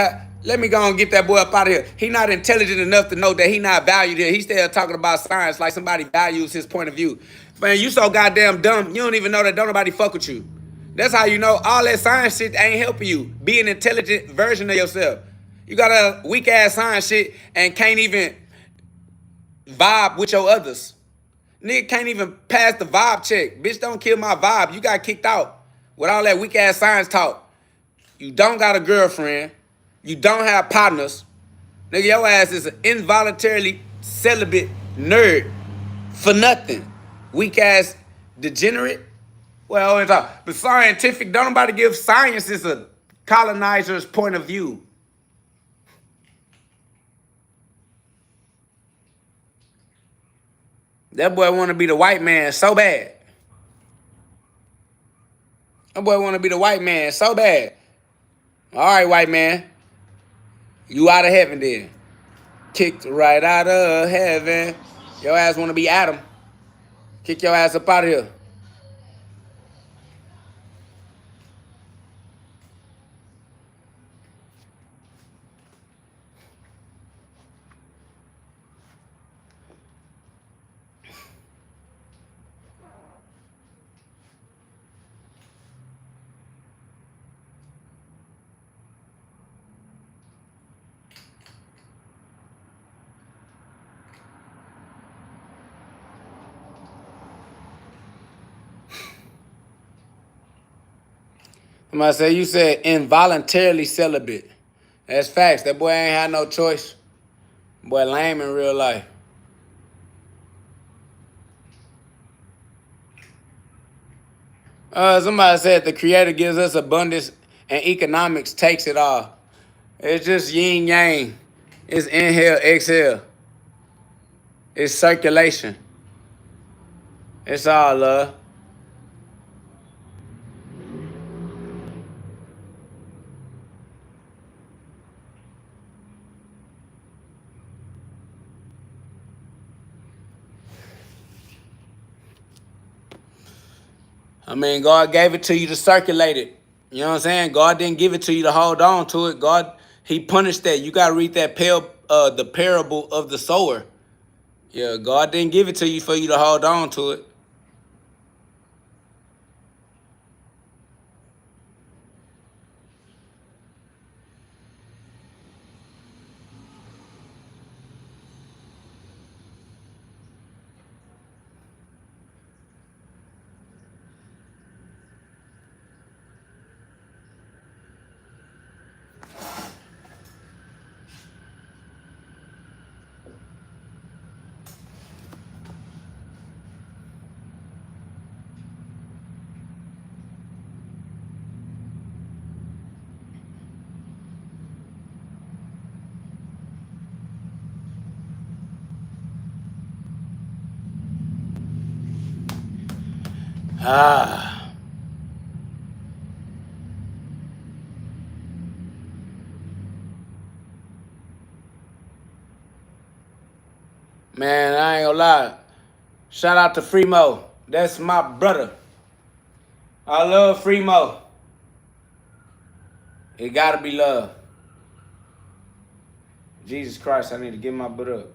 Let me go and get that boy up out of here. He not intelligent enough to know that he not valued here. He still talking about science like somebody values his point of view. Man, you so goddamn dumb, you don't even know that don't nobody fuck with you. That's how you know all that science shit ain't helping you. Be an intelligent version of yourself. You got a weak-ass science shit and can't even vibe with your others. Nigga can't even pass the vibe check. Bitch, don't kill my vibe. You got kicked out with all that weak-ass science talk. You don't got a girlfriend. You don't have partners. Nigga, your ass is an involuntarily celibate nerd for nothing. Weak-ass degenerate. Well, but scientific, don't nobody give science is a colonizer's point of view. That boy want to be the white man so bad. That boy want to be the white man so bad. All right, white man. You out of heaven then. Kicked right out of heaven. Your ass want to be Adam. Kick your ass up out of here. Somebody say you said involuntarily celibate. That's facts. That boy ain't had no choice. Boy lame in real life. Somebody said the Creator gives us abundance and economics takes it all. It's just yin yang. It's inhale, exhale. It's circulation. It's all love. I mean, God gave it to you to circulate it. You know what I'm saying? God didn't give it to you to hold on to it. God, He punished that. You got to read that the parable of the sower. Yeah, God didn't give it to you for you to hold on to it. Man, I ain't gonna lie. Shout out to Fremo. That's my brother. I love Fremo. It gotta be love. Jesus Christ, I need to get my butt up.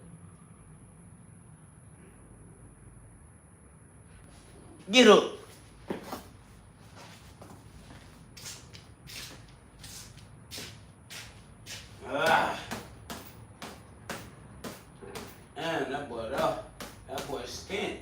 Get up. Man, that boy skint.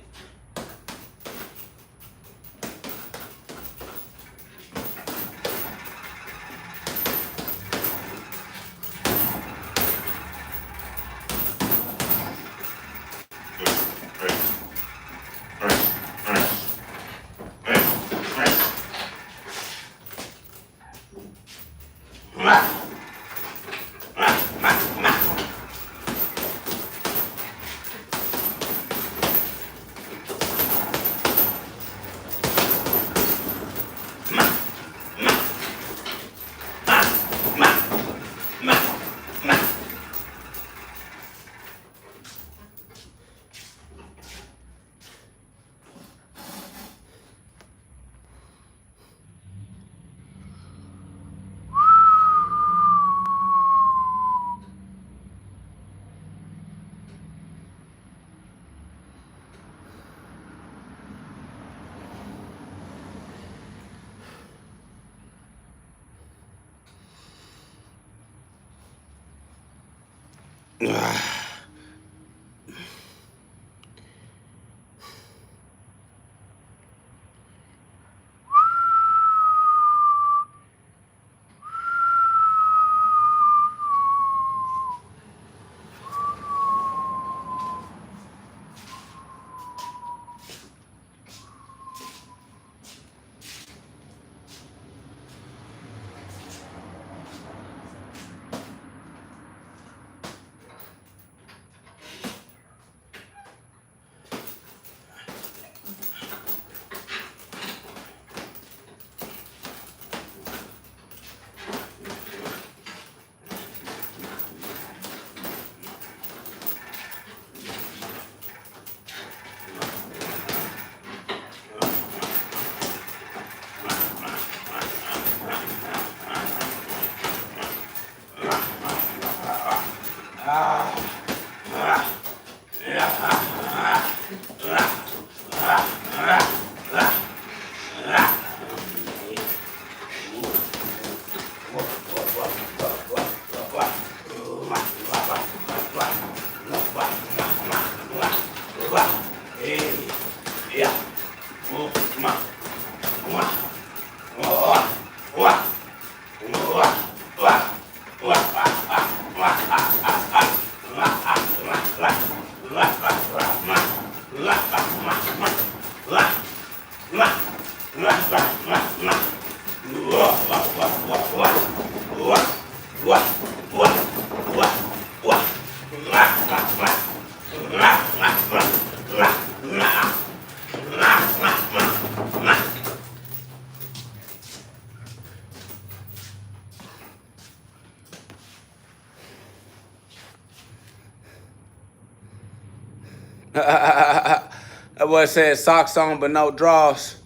That boy said socks on but no drawers.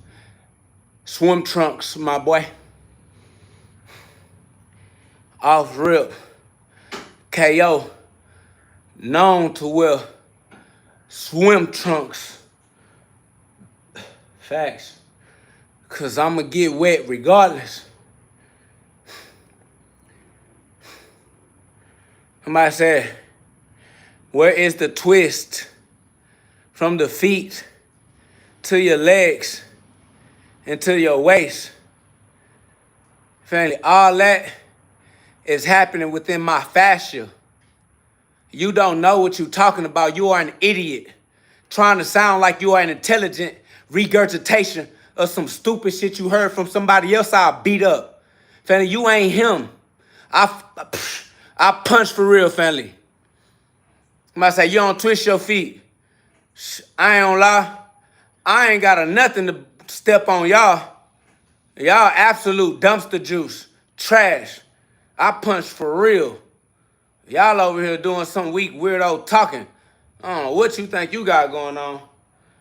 Swim trunks, my boy. Off rip. KO. Known to wear swim trunks. Facts. Cause I'ma get wet regardless. Somebody said, where is the twist from the feet to your legs and to your waist? Family, all that is happening within my fascia. You don't know what you're talking about. You are an idiot trying to sound like you are an intelligent regurgitation of some stupid shit you heard from somebody else I'll beat up. Family, you ain't him. I punch for real, family. Somebody say, you don't twist your feet. I ain't gonna lie. I ain't got nothing to step on y'all. Y'all absolute dumpster juice. Trash. I punch for real. Y'all over here doing some weak weirdo talking. I don't know what you think you got going on.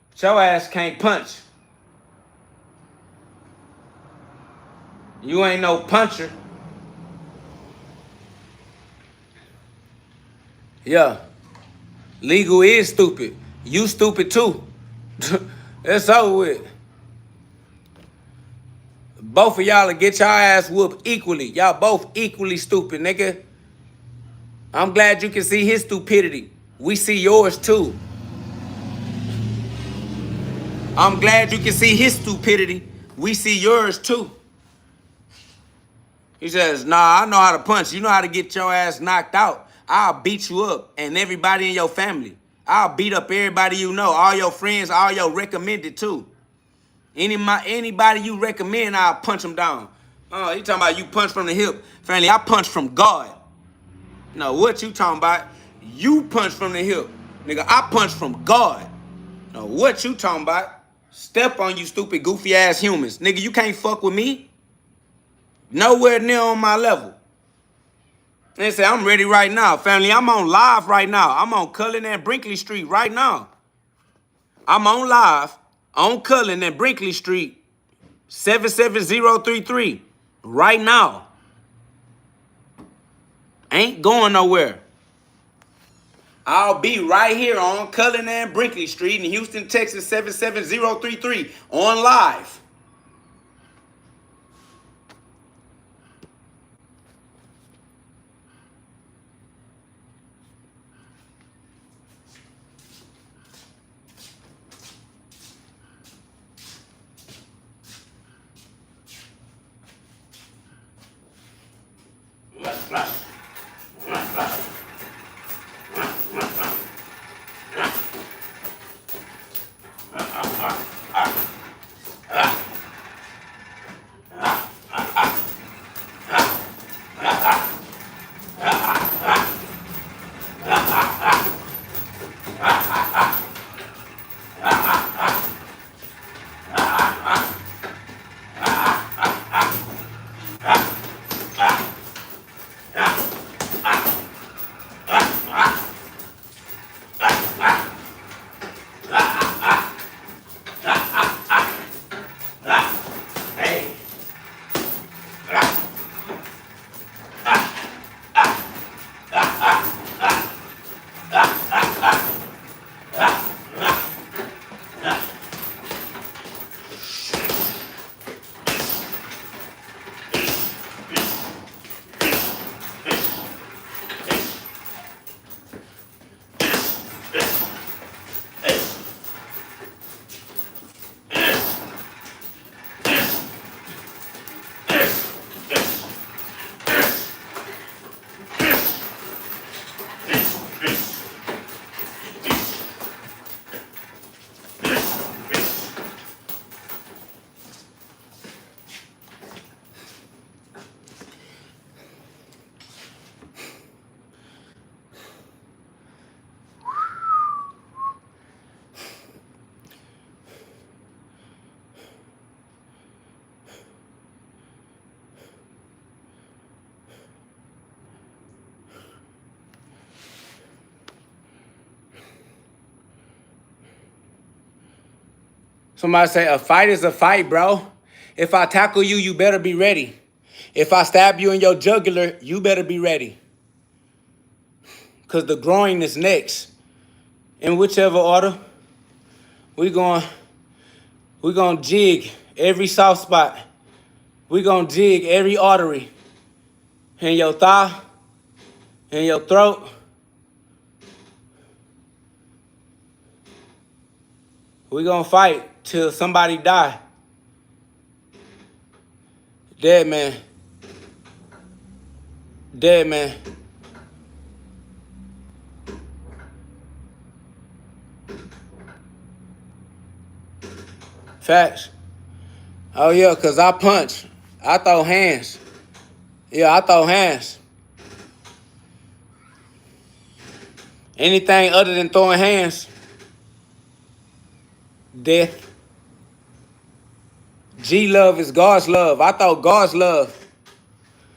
But your ass can't punch. You ain't no puncher. Yeah. Legal is stupid. You stupid too. It's over with. Both of y'all will get y'all ass whooped equally. Y'all both equally stupid, nigga. I'm glad you can see his stupidity. We see yours too. I'm glad you can see his stupidity. We see yours too. He says, nah, I know how to punch. You know how to get your ass knocked out. I'll beat you up and everybody in your family. I'll beat up everybody you know, all your friends, all your recommended too. Anybody you recommend, I'll punch them down. Oh, you talking about you punch from the hip. Family, I punch from God. No, what you talking about? You punch from the hip. Nigga, I punch from God. No, what you talking about? Step on you stupid goofy ass humans. Nigga, you can't fuck with me. Nowhere near on my level. They say, I'm ready right now. Family, I'm on live right now. I'm on Cullen and Brinkley Street right now. I'm on live on Cullen and Brinkley Street, 77033, right now. Ain't going nowhere. I'll be right here on Cullen and Brinkley Street in Houston, Texas, 77033, on live. Somebody say, a fight is a fight, bro. If I tackle you, you better be ready. If I stab you in your jugular, you better be ready. Because the groin is next. In whichever order, we're going to jig every soft spot. We're going to jig every artery in your thigh, in your throat. We're going to fight till somebody die. Dead man. Dead man. Facts. Oh, yeah, because I punch. I throw hands. Yeah, I throw hands. Anything other than throwing hands, death. G-love is God's love. I throw God's love.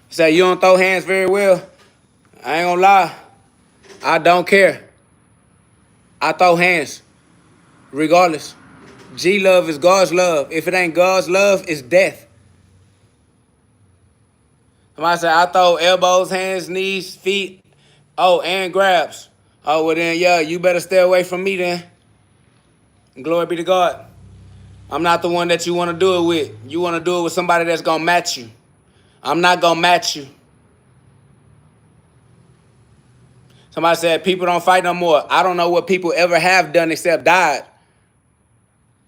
Say, you don't throw hands very well. I ain't gonna lie. I don't care. I throw hands. Regardless. G-love is God's love. If it ain't God's love, it's death. Somebody say, I throw elbows, hands, knees, feet. Oh, and grabs. Oh, well then, yeah, you better stay away from me then. Glory be to God. I'm not the one that you want to do it with. You want to do it with somebody that's going to match you. I'm not going to match you. Somebody said, people don't fight no more. I don't know what people ever have done except died.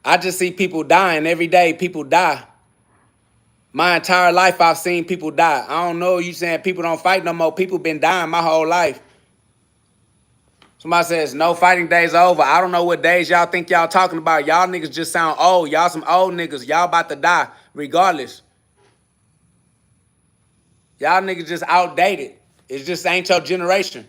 I just see people dying every day. People die. My entire life, I've seen people die. I don't know you saying people don't fight no more. People been dying my whole life. Somebody says, no fighting days are over. I don't know what days y'all think y'all talking about. Y'all niggas just sound old. Y'all some old niggas. Y'all about to die regardless. Y'all niggas just outdated. It just ain't your generation.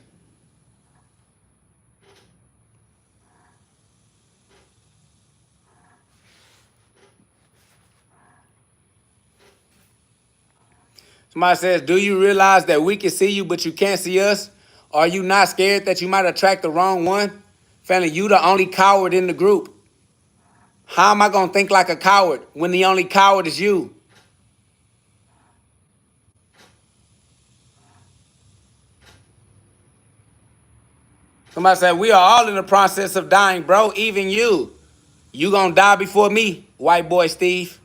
Somebody says, do you realize that we can see you, but you can't see us? Are you not scared that you might attract the wrong one? Family, you the only coward in the group. How am I going to think like a coward when the only coward is you? Somebody said, we are all in the process of dying, bro. Even you. You going to die before me, white boy Steve.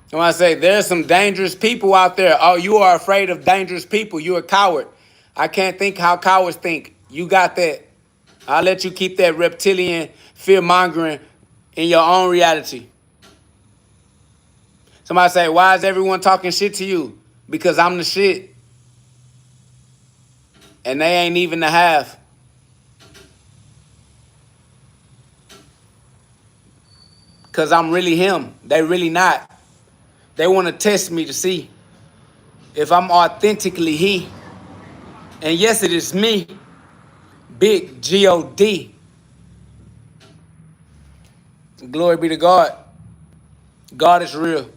Somebody say, there's some dangerous people out there. Oh, you are afraid of dangerous people. You're a coward. I can't think how cowards think. You got that. I'll let you keep that reptilian fear-mongering in your own reality. Somebody say, why is everyone talking shit to you? Because I'm the shit. And they ain't even the half. Because I'm really him. They really not. They want to test me to see if I'm authentically he. And yes, it is me. Big G-O-D. Glory be to God. God is real.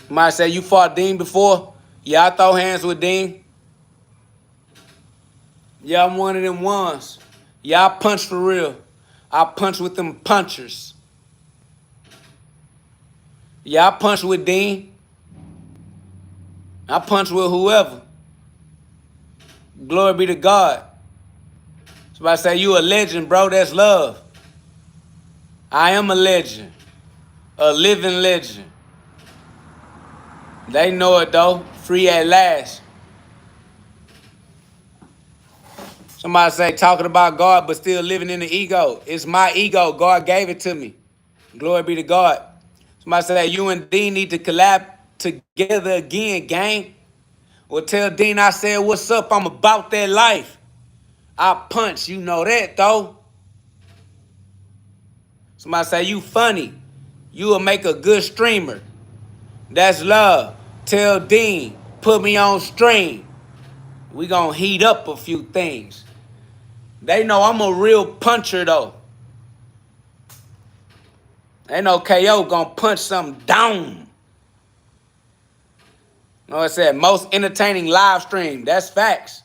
You might say, you fought Dean before? Yeah, I throw hands with Dean. Yeah, I'm one of them ones. Yeah, I punch for real. I punch with them punchers. Yeah, I punch with Dean. I punch with whoever. Glory be to God. Somebody say, you a legend, bro. That's love. I am a legend. A living legend. They know it, though. Free at last. Somebody say, talking about God, but still living in the ego. It's my ego. God gave it to me. Glory be to God. Somebody say, you and Dean need to collab together again, gang. Well, tell Dean I said, what's up? I'm about that life. I punch. You know that, though. Somebody say, you funny. You will make a good streamer. That's love. Tell Dean, put me on stream. We gonna heat up a few things. They know I'm a real puncher, though. They know KO gonna punch something down. No, it said most entertaining live stream. That's facts.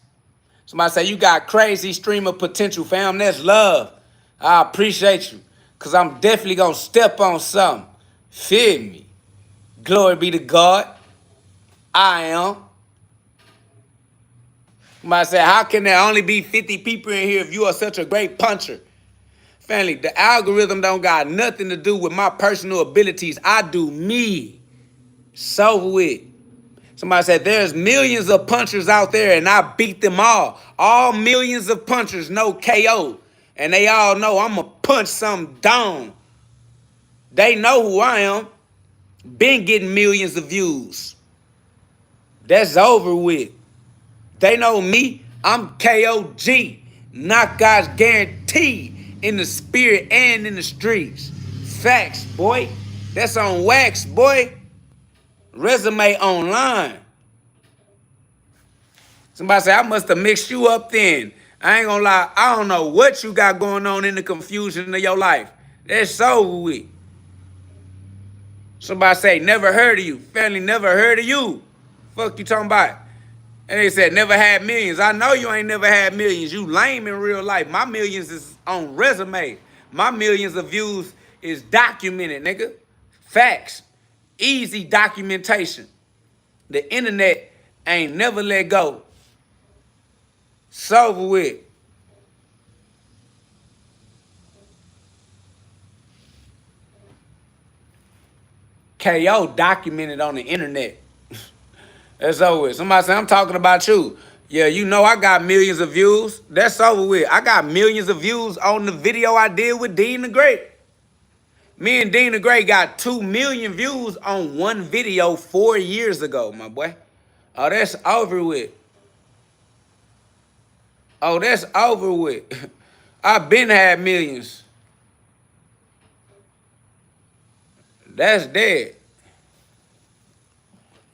Somebody say you got crazy streamer potential, fam. That's love. I appreciate you. Because I'm definitely going to step on something. Feel me? Glory be to God. I am. Somebody say, how can there only be 50 people in here if you are such a great puncher? Family, the algorithm don't got nothing to do with my personal abilities. I do me. So with. Somebody said, there's millions of punchers out there and I beat them all. All millions of punchers know KO. And they all know I'm going to punch something down. They know who I am. Been getting millions of views. That's over with. They know me. I'm KOG. Knockouts guaranteed in the spirit and in the streets. Facts, boy. That's on wax, boy. Resume online. Somebody say, I must have mixed you up then. I ain't gonna lie. I don't know what you got going on in the confusion of your life. That's so weak. Somebody say, never heard of you. Family, never heard of you. Fuck you talking about? And they said, never had millions. I know you ain't never had millions. You lame in real life. My millions is on resume. My millions of views is documented, nigga. Facts. Easy documentation. The internet ain't never let go. It's over with. KO documented on the internet. That's over with. Somebody say, I'm talking about you. Yeah, you know I got millions of views. That's over with. I got millions of views on the video I did with Dean the Great. Me and Dean the Great got 2 million views on one video 4 years ago, my boy. Oh, that's over with. Oh, that's over with. I've been had millions. That's dead.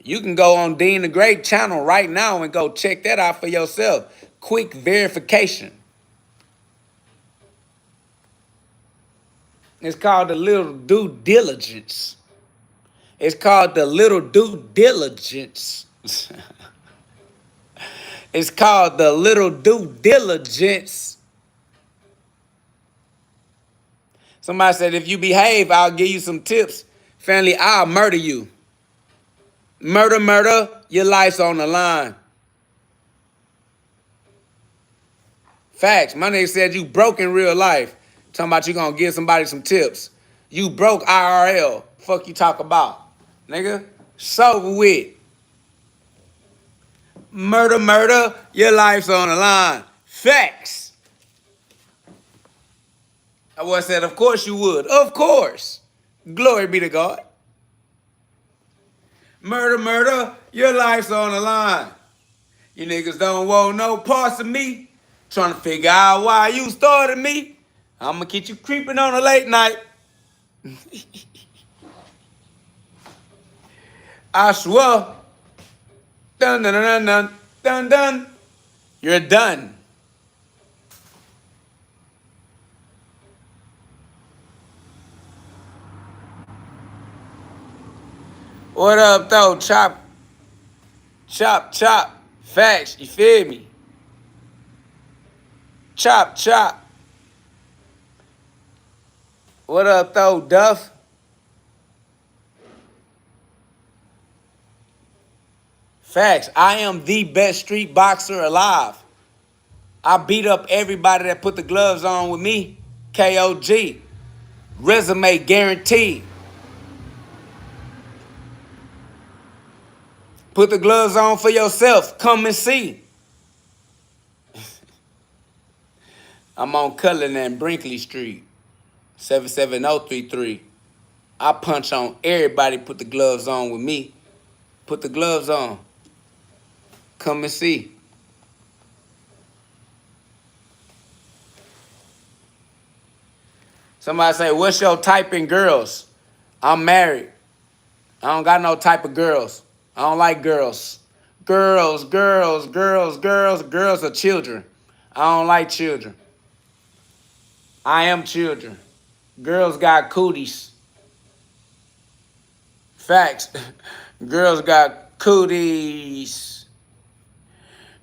You can go on Dean the Great channel right now and go check that out for yourself. Quick verification. It's called the little due diligence. It's called the little due diligence. It's called the little due diligence. Somebody said, if you behave, I'll give you some tips. Family, I'll murder you. Murder, murder, your life's on the line. Facts. My nigga said you broke in real life. Talking about you gonna give somebody some tips. You broke IRL. Fuck you talk about. Nigga, so with. Murder, murder, your life's on the line. Facts. I was said, of course you would. Of course. Glory be to God. Murder, murder, your life's on the line. You niggas don't want no parts of me. Trying to figure out why you started me. I'm going to keep you creeping on a late night. I swear. Dun, dun, dun, dun, dun, dun. You're done. What up, though? Chop. Chop, chop. Facts, you feel me? Chop, chop. What up, though, Duff? Facts. I am the best street boxer alive. I beat up everybody that put the gloves on with me. KOG. Resume guaranteed. Put the gloves on for yourself. Come and see. I'm on Cullen and Brinkley Street. 77033. I punch on everybody put the gloves on with me. Put the gloves on. Come and see. Somebody say, what's your type in girls? I'm married. I don't got no type of girls. I don't like girls. Girls are children. I don't like children. I am children. Girls got cooties. Facts. Girls got cooties.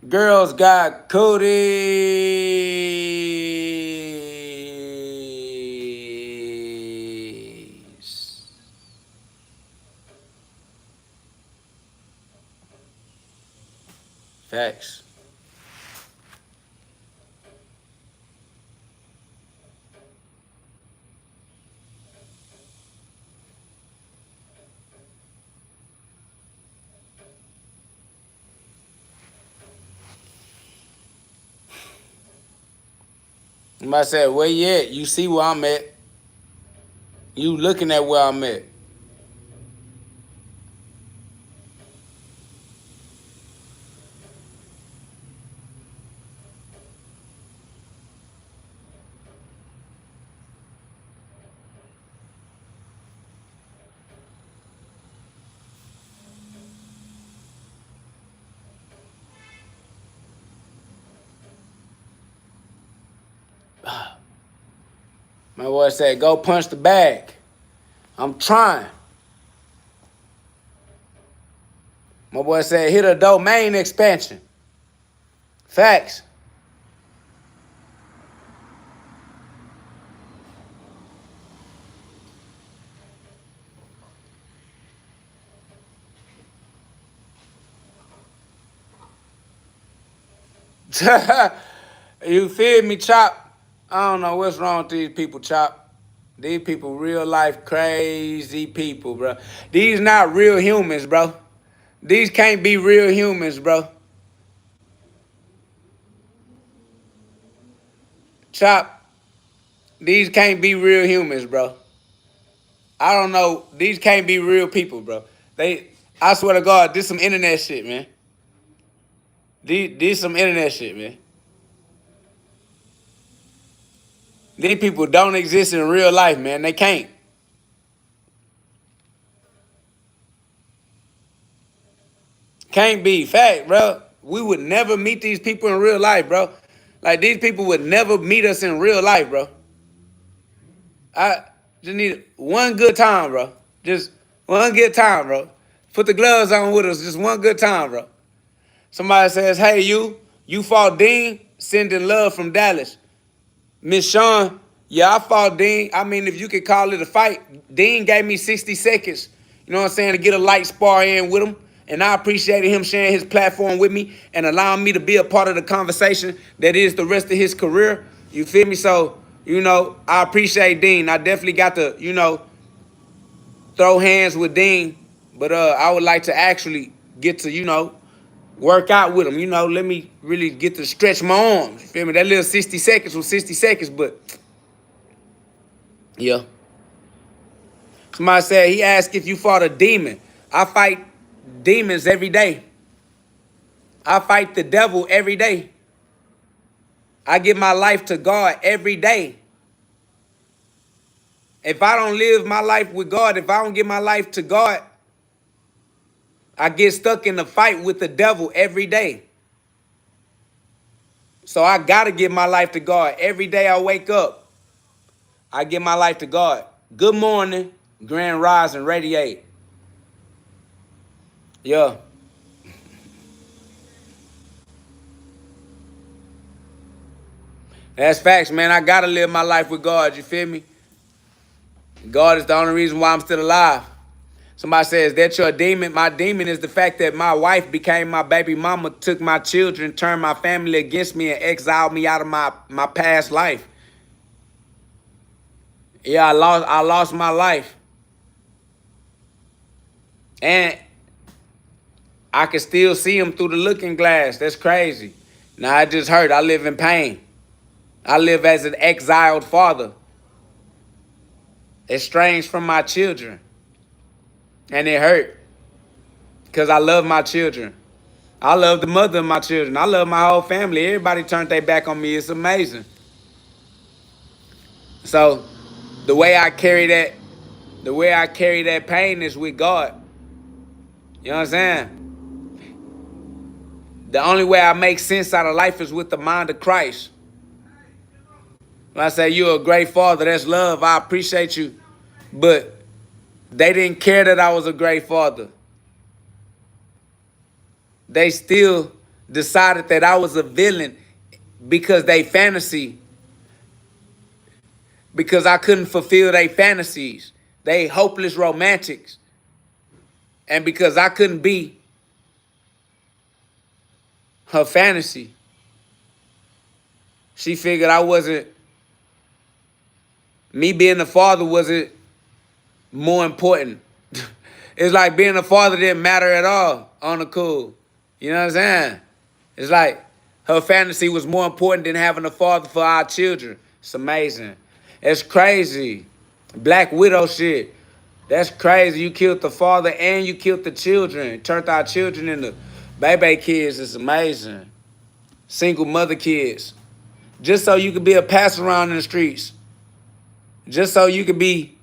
Girls got cooties. Facts. Somebody said, where you at? You see where I'm at. You looking at where I'm at. My boy said, go punch the bag. I'm trying. My boy said, hit a domain expansion. Facts. You feel me, Chop? I don't know what's wrong with these people, Chop. These people real life crazy people, bro. These not real humans, bro. These can't be real humans, bro. Chop, these can't be real humans, bro. I don't know. These can't be real people, bro. I swear to God, this some internet shit, man. These some internet shit, man. These people don't exist in real life, man. They can't. Can't be. Fact, bro. We would never meet these people in real life, bro. Like, these people would never meet us in real life, bro. I just need one good time, bro. Just one good time, bro. Put the gloves on with us. Just one good time, bro. Somebody says, hey, you fought Dean? Sending love from Dallas. Miss Sean, yeah, I fought Dean. I mean, if you could call it a fight, Dean gave me 60 seconds, you know what I'm saying, to get a light spar in with him. And I appreciated him sharing his platform with me and allowing me to be a part of the conversation that is the rest of his career. You feel me? So, you know, I appreciate Dean. I definitely got to, you know, throw hands with Dean. But I would like to actually get to, you know, work out with him. You know, let me really get to stretch my arms. You feel me? That little 60 seconds was 60 seconds, but yeah. Somebody said, he asked if you fought a demon. I fight demons every day. I fight the devil every day. I give my life to God every day. If I don't live my life with God, if I don't give my life to God, I get stuck in the fight with the devil every day. So I got to give my life to God. Every day I wake up, I give my life to God. Good morning, Grand Rise and Radiate. Yeah. That's facts, man. I got to live my life with God. You feel me? God is the only reason why I'm still alive. Somebody says, that's your demon. My demon is the fact that my wife became my baby mama, took my children, turned my family against me, and exiled me out of my past life. Yeah, I lost my life. And I can still see him through the looking glass. That's crazy. Now, I just hurt. I live in pain. I live as an exiled father, estranged from my children. And it hurt because I love my children. I love the mother of my children. I love my whole family. Everybody turned their back on me. It's amazing. So the way I carry that pain is with God. You know what I'm saying? The only way I make sense out of life is with the mind of Christ. When I say you're a great father, that's love. I appreciate you. But they didn't care that I was a great father. they still decided that I was a villain because they fantasy, because I couldn't fulfill their fantasies. They hopeless romantics. And because I couldn't be her fantasy, she figured I wasn't, me being a father wasn't more important. It's like being a father didn't matter at all on the cool. You know what I'm saying? It's like her fantasy was more important than having a father for our children. It's amazing. It's crazy. Black Widow shit. That's crazy. You killed the father and you killed the children. Turned our children into baby kids. It's amazing. Single mother kids. Just so you could be a pass around in the streets. Just so you could be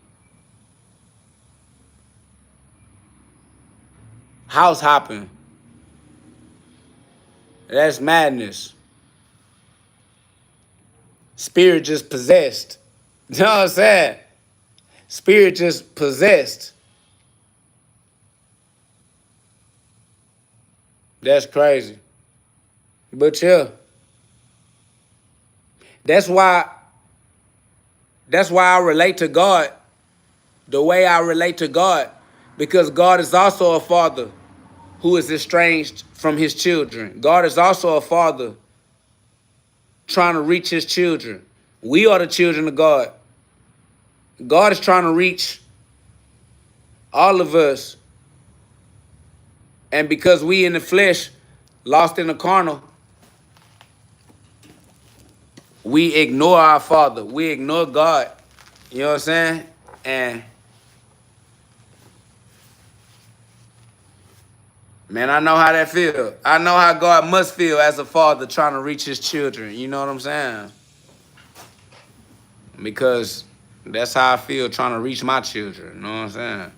house hopping. That's madness. Spirit just possessed. You know what I'm saying? Spirit just possessed. That's crazy. But yeah. That's why I relate to God the way I relate to God. Because God is also a father who is estranged from his children. God is also a father trying to reach his children. We are the children of God. God is trying to reach all of us. And because we in the flesh, lost in the carnal, we ignore our Father. We ignore God. You know what I'm saying? And man, I know how that feels. I know how God must feel as a father trying to reach his children. You know what I'm saying? Because that's how I feel trying to reach my children. You know what I'm saying?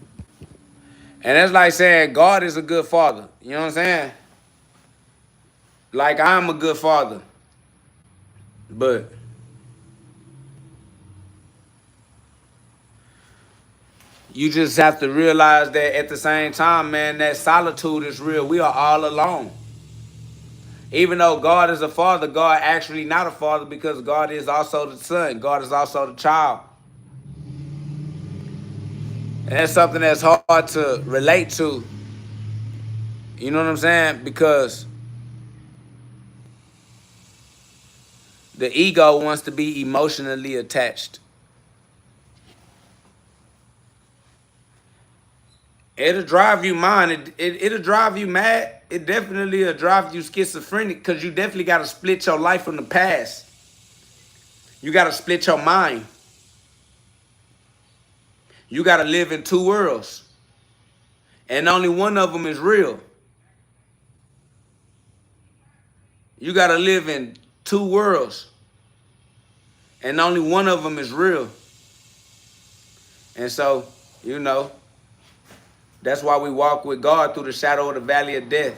And that's like saying God is a good father. You know what I'm saying? Like I'm a good father. But you just have to realize that at the same time, man, that solitude is real. We are all alone. Even though God is a father, God actually not a father because God is also the son. God is also the child. And that's something that's hard to relate to. You know what I'm saying? Because the ego wants to be emotionally attached. It'll drive you mad. It'll drive you mad. It definitely will drive you schizophrenic because you definitely got to split your life from the past. You got to split your mind. You got to live in two worlds. And only one of them is real. You got to live in two worlds. And only one of them is real. And so, you know, that's why we walk with God through the shadow of the valley of death.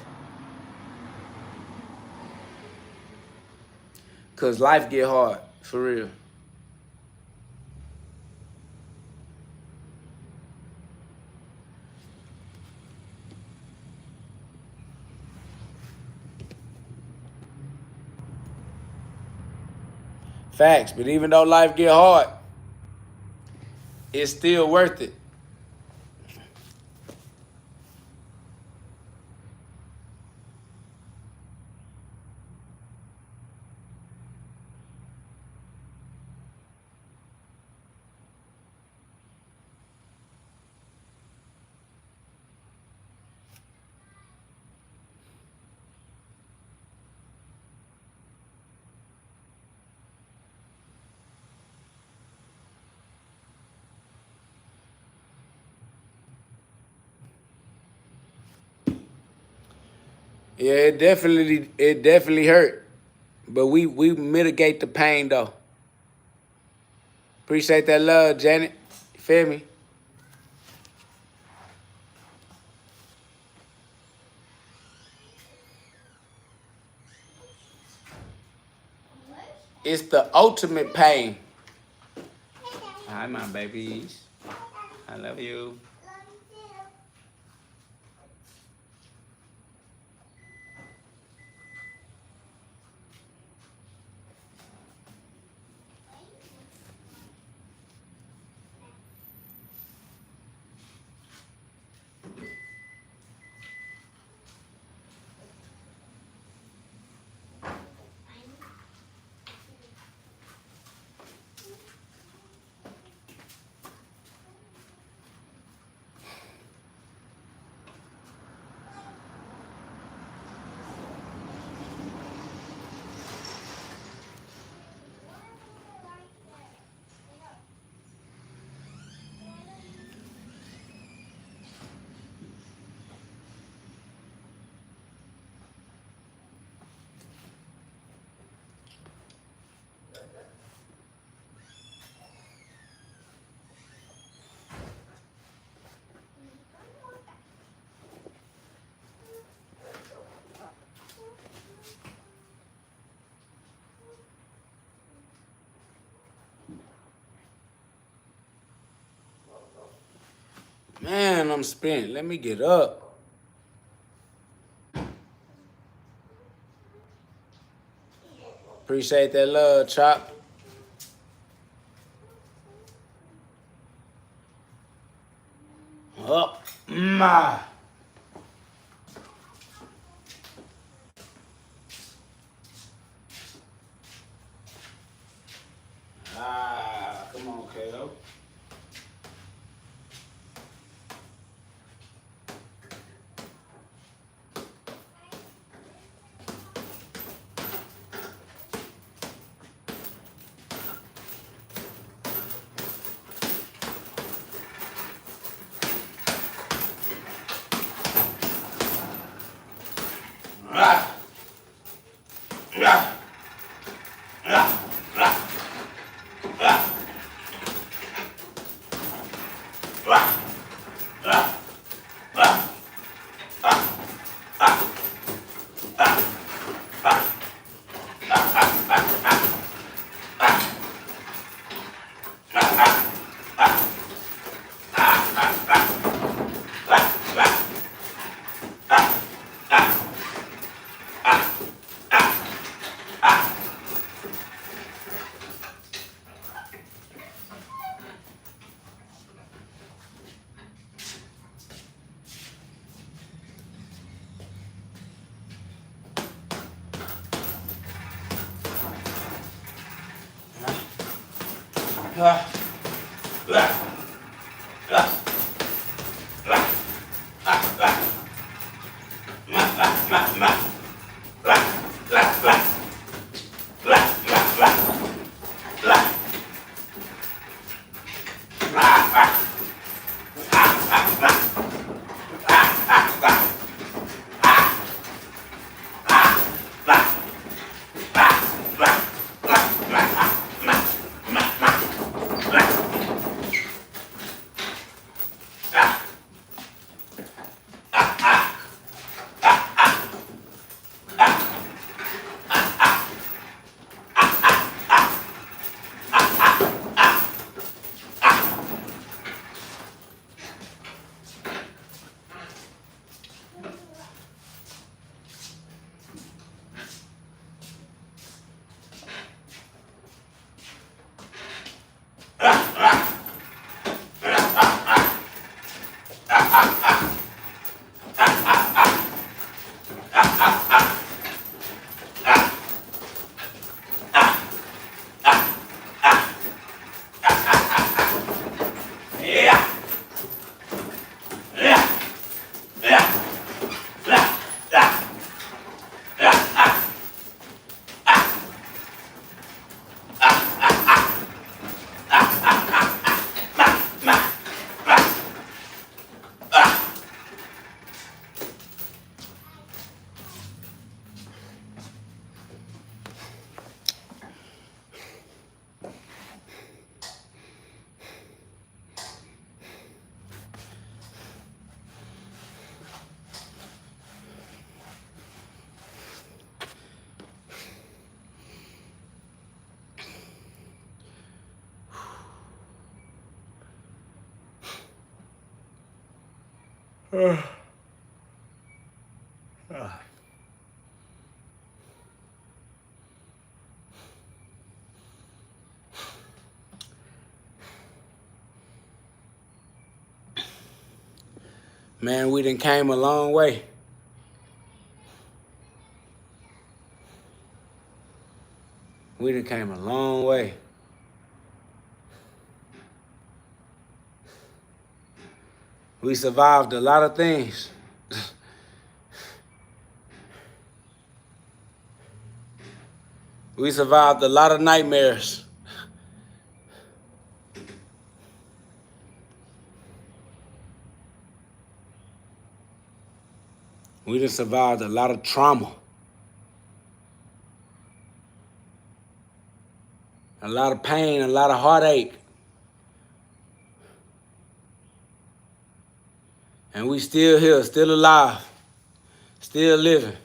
Because life get hard, for real. Facts, but even though life get hard, it's still worth it. Yeah, it definitely hurt. But we mitigate the pain though. Appreciate that love, Janet. You feel me? It's the ultimate pain. Hi, my babies. I love you. Man, I'm spent. Let me get up. Appreciate that love, Chop. Up, my. Come on, KO. Man, we done came a long way. We done came a long way. We survived a lot of things. We survived a lot of nightmares. We done survived a lot of trauma. A lot of pain, a lot of heartache. And we still here, still alive, still living.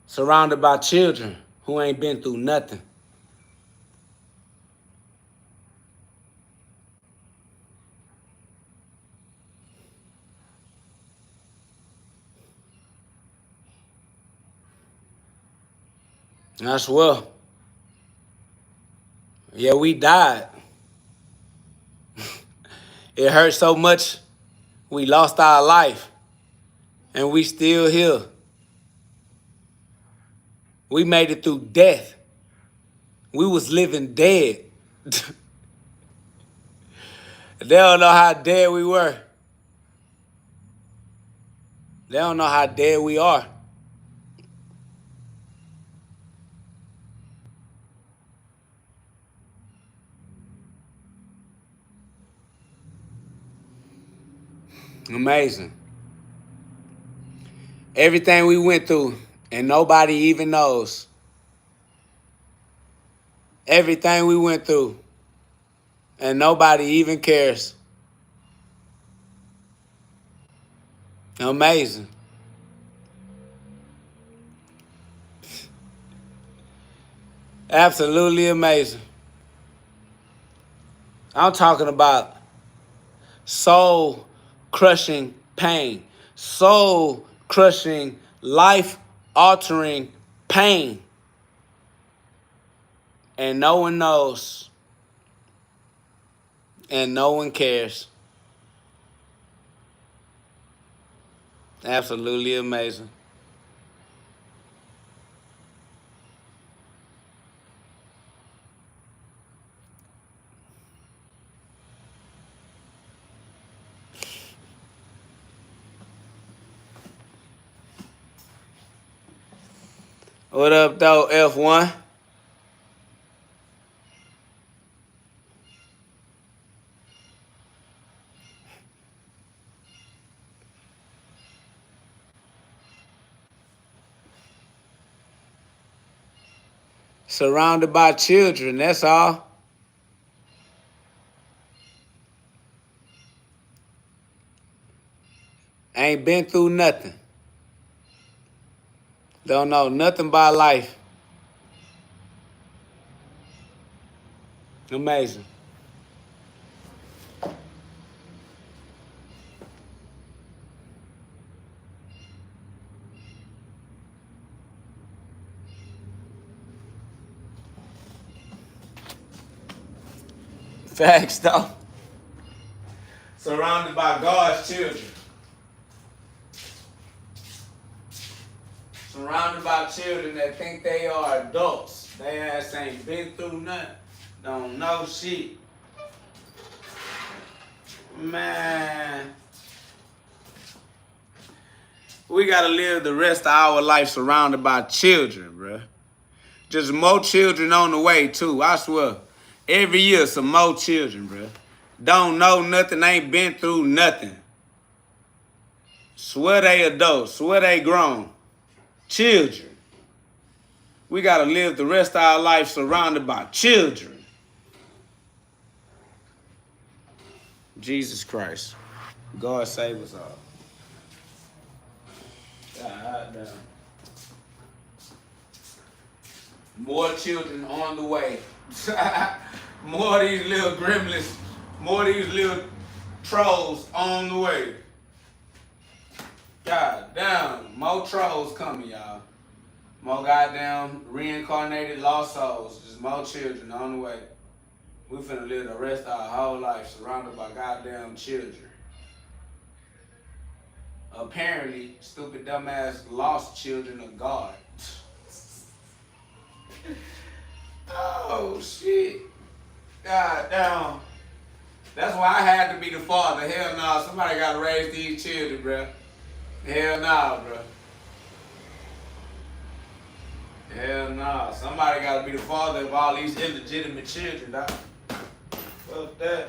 Surrounded by children who ain't been through nothing. I swear. Yeah, we died. It hurt so much. We lost our life. And we still here. We made it through death. We was living dead. They don't know how dead we were. They don't know how dead we are. Amazing. Everything we went through, and nobody even knows. Everything we went through, and nobody even cares. Amazing. Absolutely amazing. I'm talking about soul-crushing pain. Soul-crushing, life-altering pain. And no one knows. And no one cares. Absolutely amazing. What up, though, F1? Surrounded by children, that's all. Ain't been through nothing. Don't know nothing about life. Amazing. Facts, though. Surrounded by God's children. Surrounded by children that think they are adults. They ass ain't been through nothing. Don't know shit. Man. We gotta live the rest of our life surrounded by children, bruh. Just more children on the way, too. I swear. Every year, some more children, bruh. Don't know nothing, ain't been through nothing. Swear they adults, swear they grown. Children. We gotta live the rest of our life surrounded by children. Jesus Christ. God save us all. God damn. More children on the way. More of these little gremlins, more of these little trolls on the way. God damn, more trolls coming, y'all. More goddamn reincarnated lost souls. Just more children on the way. We finna live the rest of our whole life surrounded by goddamn children. Apparently, stupid dumbass lost children of God. Oh, shit. God damn. That's why I had to be the father. Hell no, somebody gotta raise these children, bruh. Hell no, bruh. Hell no. Somebody gotta be the father of all these illegitimate children, dog. Fuck that.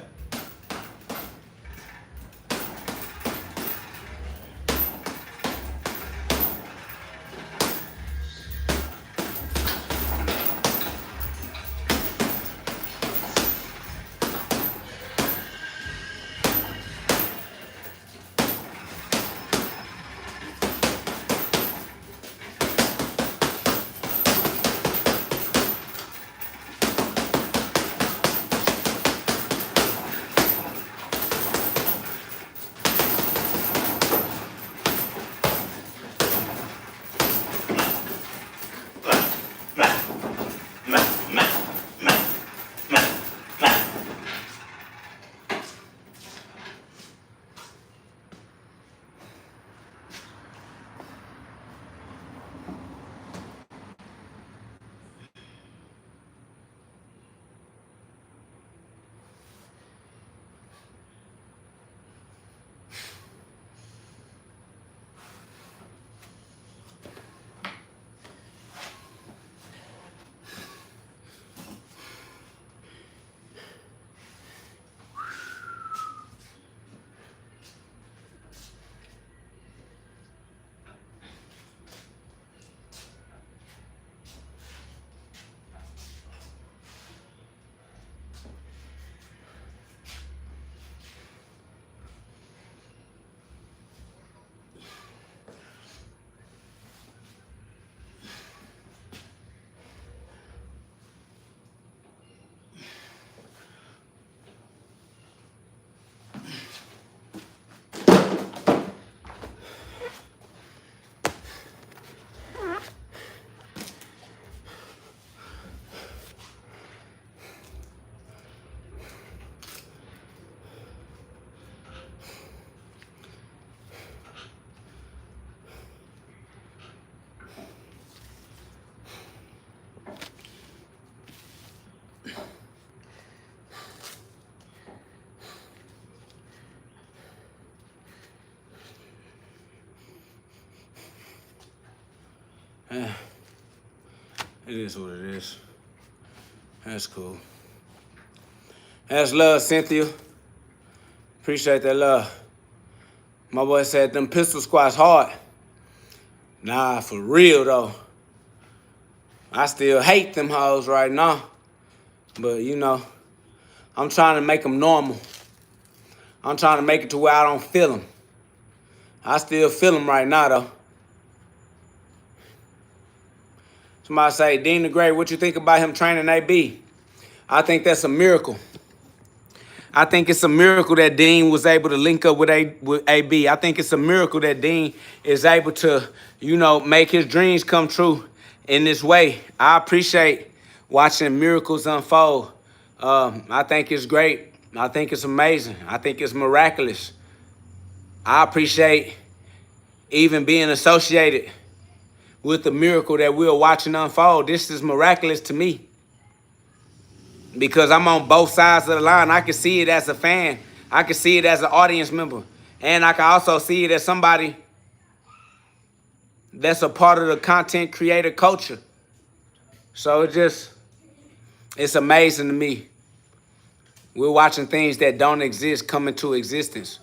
It is what it is. That's cool. That's love, Cynthia. Appreciate that love. My boy said them pistol squats hard. Nah, for real though. I still hate them hoes right now. But you know, I'm trying to make them normal. I'm trying to make it to where I don't feel them. I still feel them right now though. Somebody say, Dean the Great, what you think about him training AB? I think that's a miracle. I think it's a miracle that Dean was able to link up with AB. I think it's a miracle that Dean is able to, you know, make his dreams come true in this way. I appreciate watching miracles unfold. I think it's great. I think it's amazing. I think it's miraculous. I appreciate even being associated with the miracle that we're watching unfold. This is miraculous to me. Because I'm on both sides of the line. I can see it as a fan. I can see it as an audience member. And I can also see it as somebody that's a part of the content creator culture. So it's amazing to me. We're watching things that don't exist come into existence.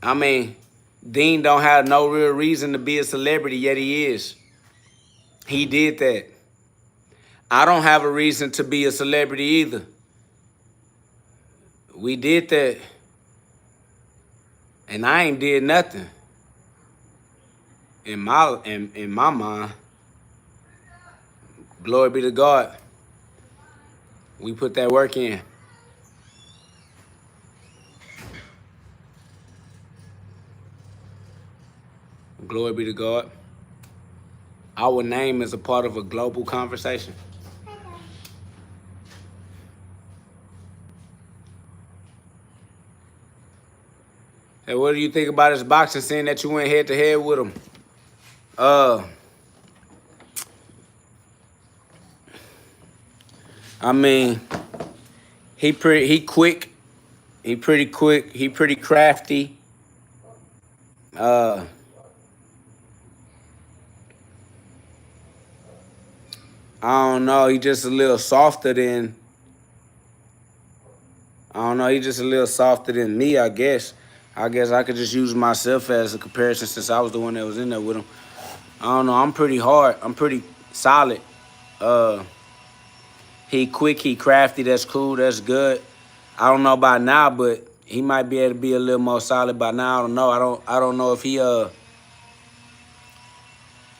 I mean, Dean don't have no real reason to be a celebrity, yet he is. He did that. I don't have a reason to be a celebrity either. We did that. And I ain't did nothing. In my mind. Glory be to God. We put that work in. Glory be to God. Our name is a part of a global conversation. Hey, what do you think about his boxing, seeing that you went head to head with him? I mean, he quick. He pretty quick. He pretty crafty. I don't know. He just a little softer than. I don't know. He just a little softer than me, I guess. I guess I could just use myself as a comparison since I was the one that was in there with him. I don't know. I'm pretty hard. I'm pretty solid. He quick. He crafty. That's cool. That's good. I don't know about now, but he might be able to be a little more solid by now. I don't know. I don't know if he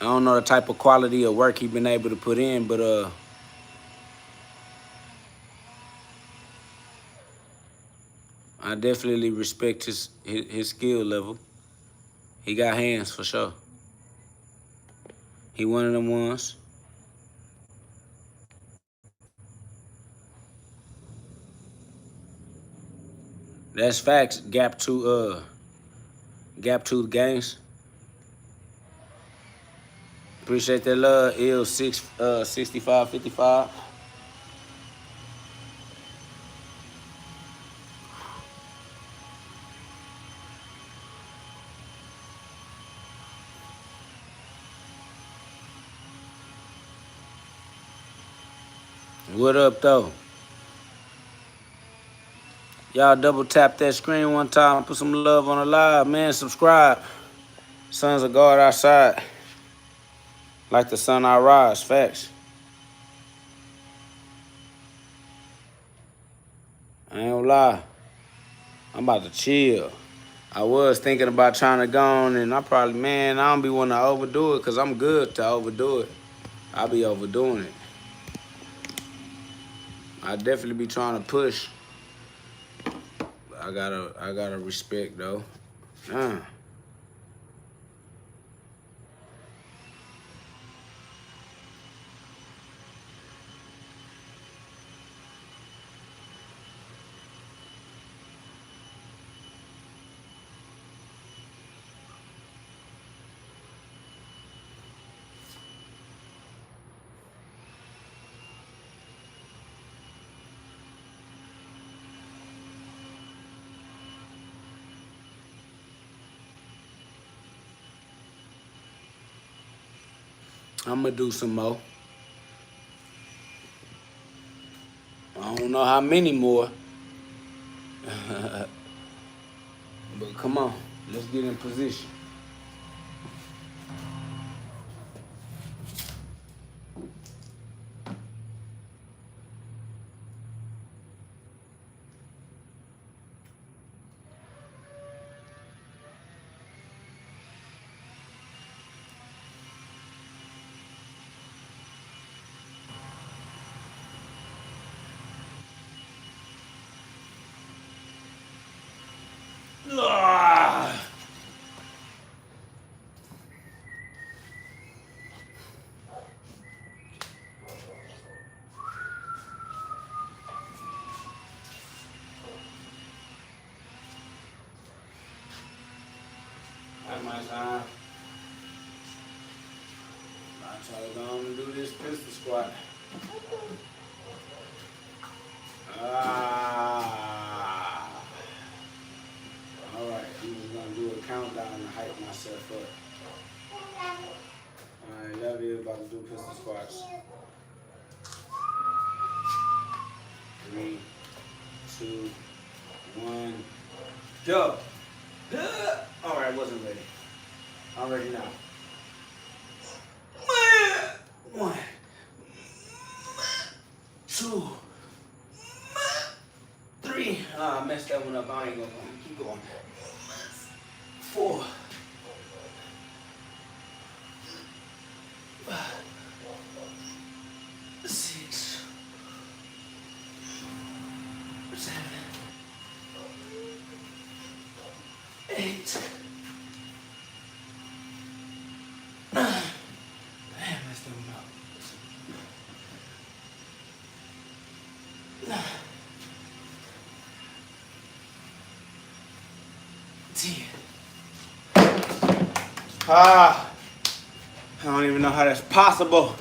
I don't know the type of quality of work he been able to put in, but I definitely respect his skill level. He got hands for sure. He one of them ones. That's facts. Gap to the games. Appreciate that love. Ill 6555. What up though? Y'all double tap that screen one time. Put some love on the live, man. Subscribe. Sons of God outside. Like the sun I rise. Facts. I ain't gonna lie. I'm about to chill. I was thinking about trying to go on, and I don't be wanting to overdo it because I'm good to overdo it. I be overdoing it. I definitely be trying to push. I gotta respect though. I'm gonna do some more. I don't know how many more. But come on, let's get in position. Ah. That's my time. I try to go on and do this pistol squat. Alright, I'm just gonna do a countdown to hype myself up. Alright, Levy is about to do pistol squats. 3, 2, 1, go! Alright, wasn't ready. I'm ready now. 1, 2, 3. I messed that one up. I ain't gonna keep going. 4, 5, 6, 7, 8, 9. Damn, messed that one up. 9, 10. I don't even know how that's possible.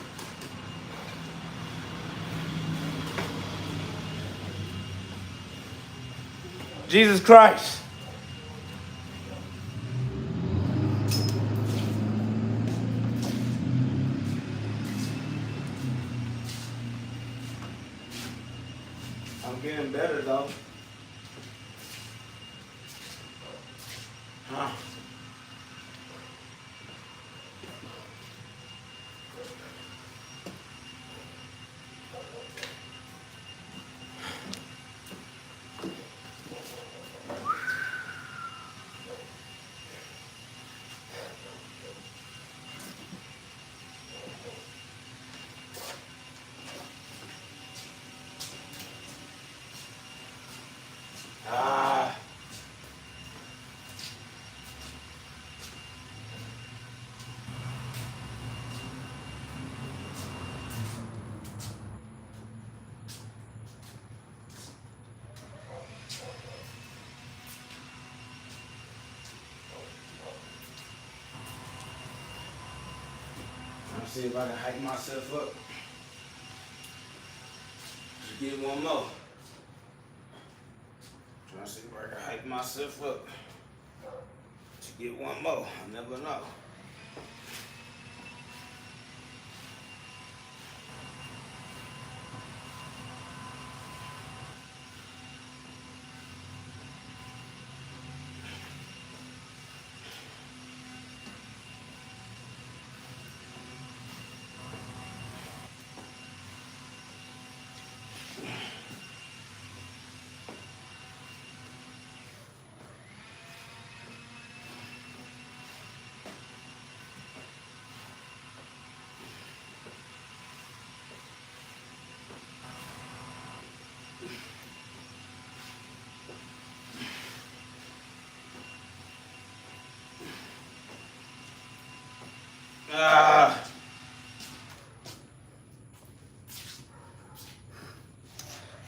Jesus Christ. I'm getting better though. Huh. See if I can hype myself up. Just get one more. Trying to see if I can hype myself up. To get one more. I never know.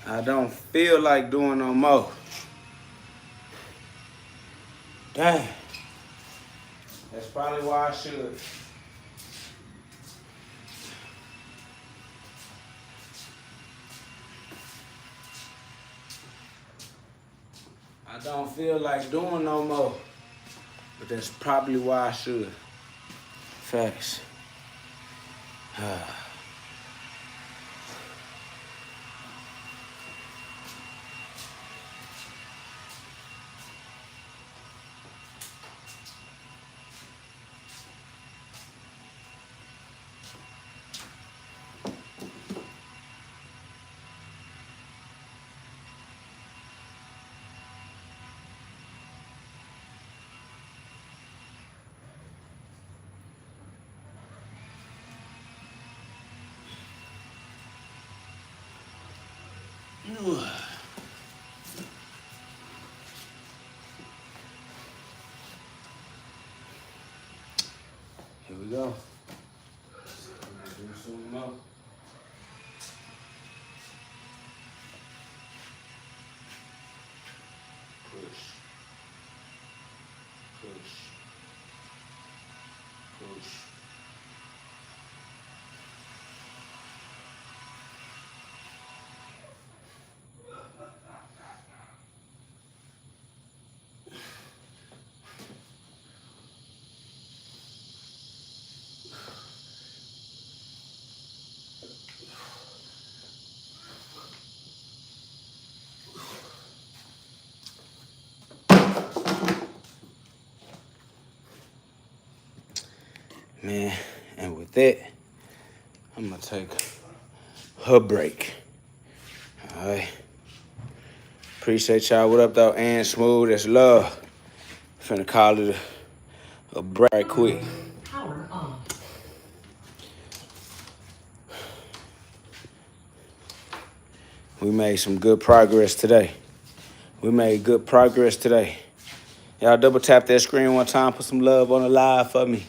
I don't feel like doing no more. Dang. That's probably why I should. I don't feel like doing no more. But that's probably why I should. Facts. Here we go. Do some more. Push. Push. Push. Man, and with that, I'm gonna take a break. All right. Appreciate y'all. What up, though? And Smooth. That's love. Finna call it a break right quick. Power on. We made some good progress today. Y'all double tap that screen one time. Put some love on the live for me.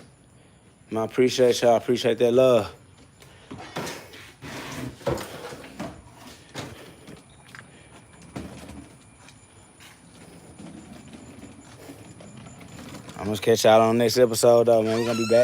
Man, I appreciate y'all. Appreciate that love. I'm gonna catch y'all on the next episode, though, man. We're gonna be back.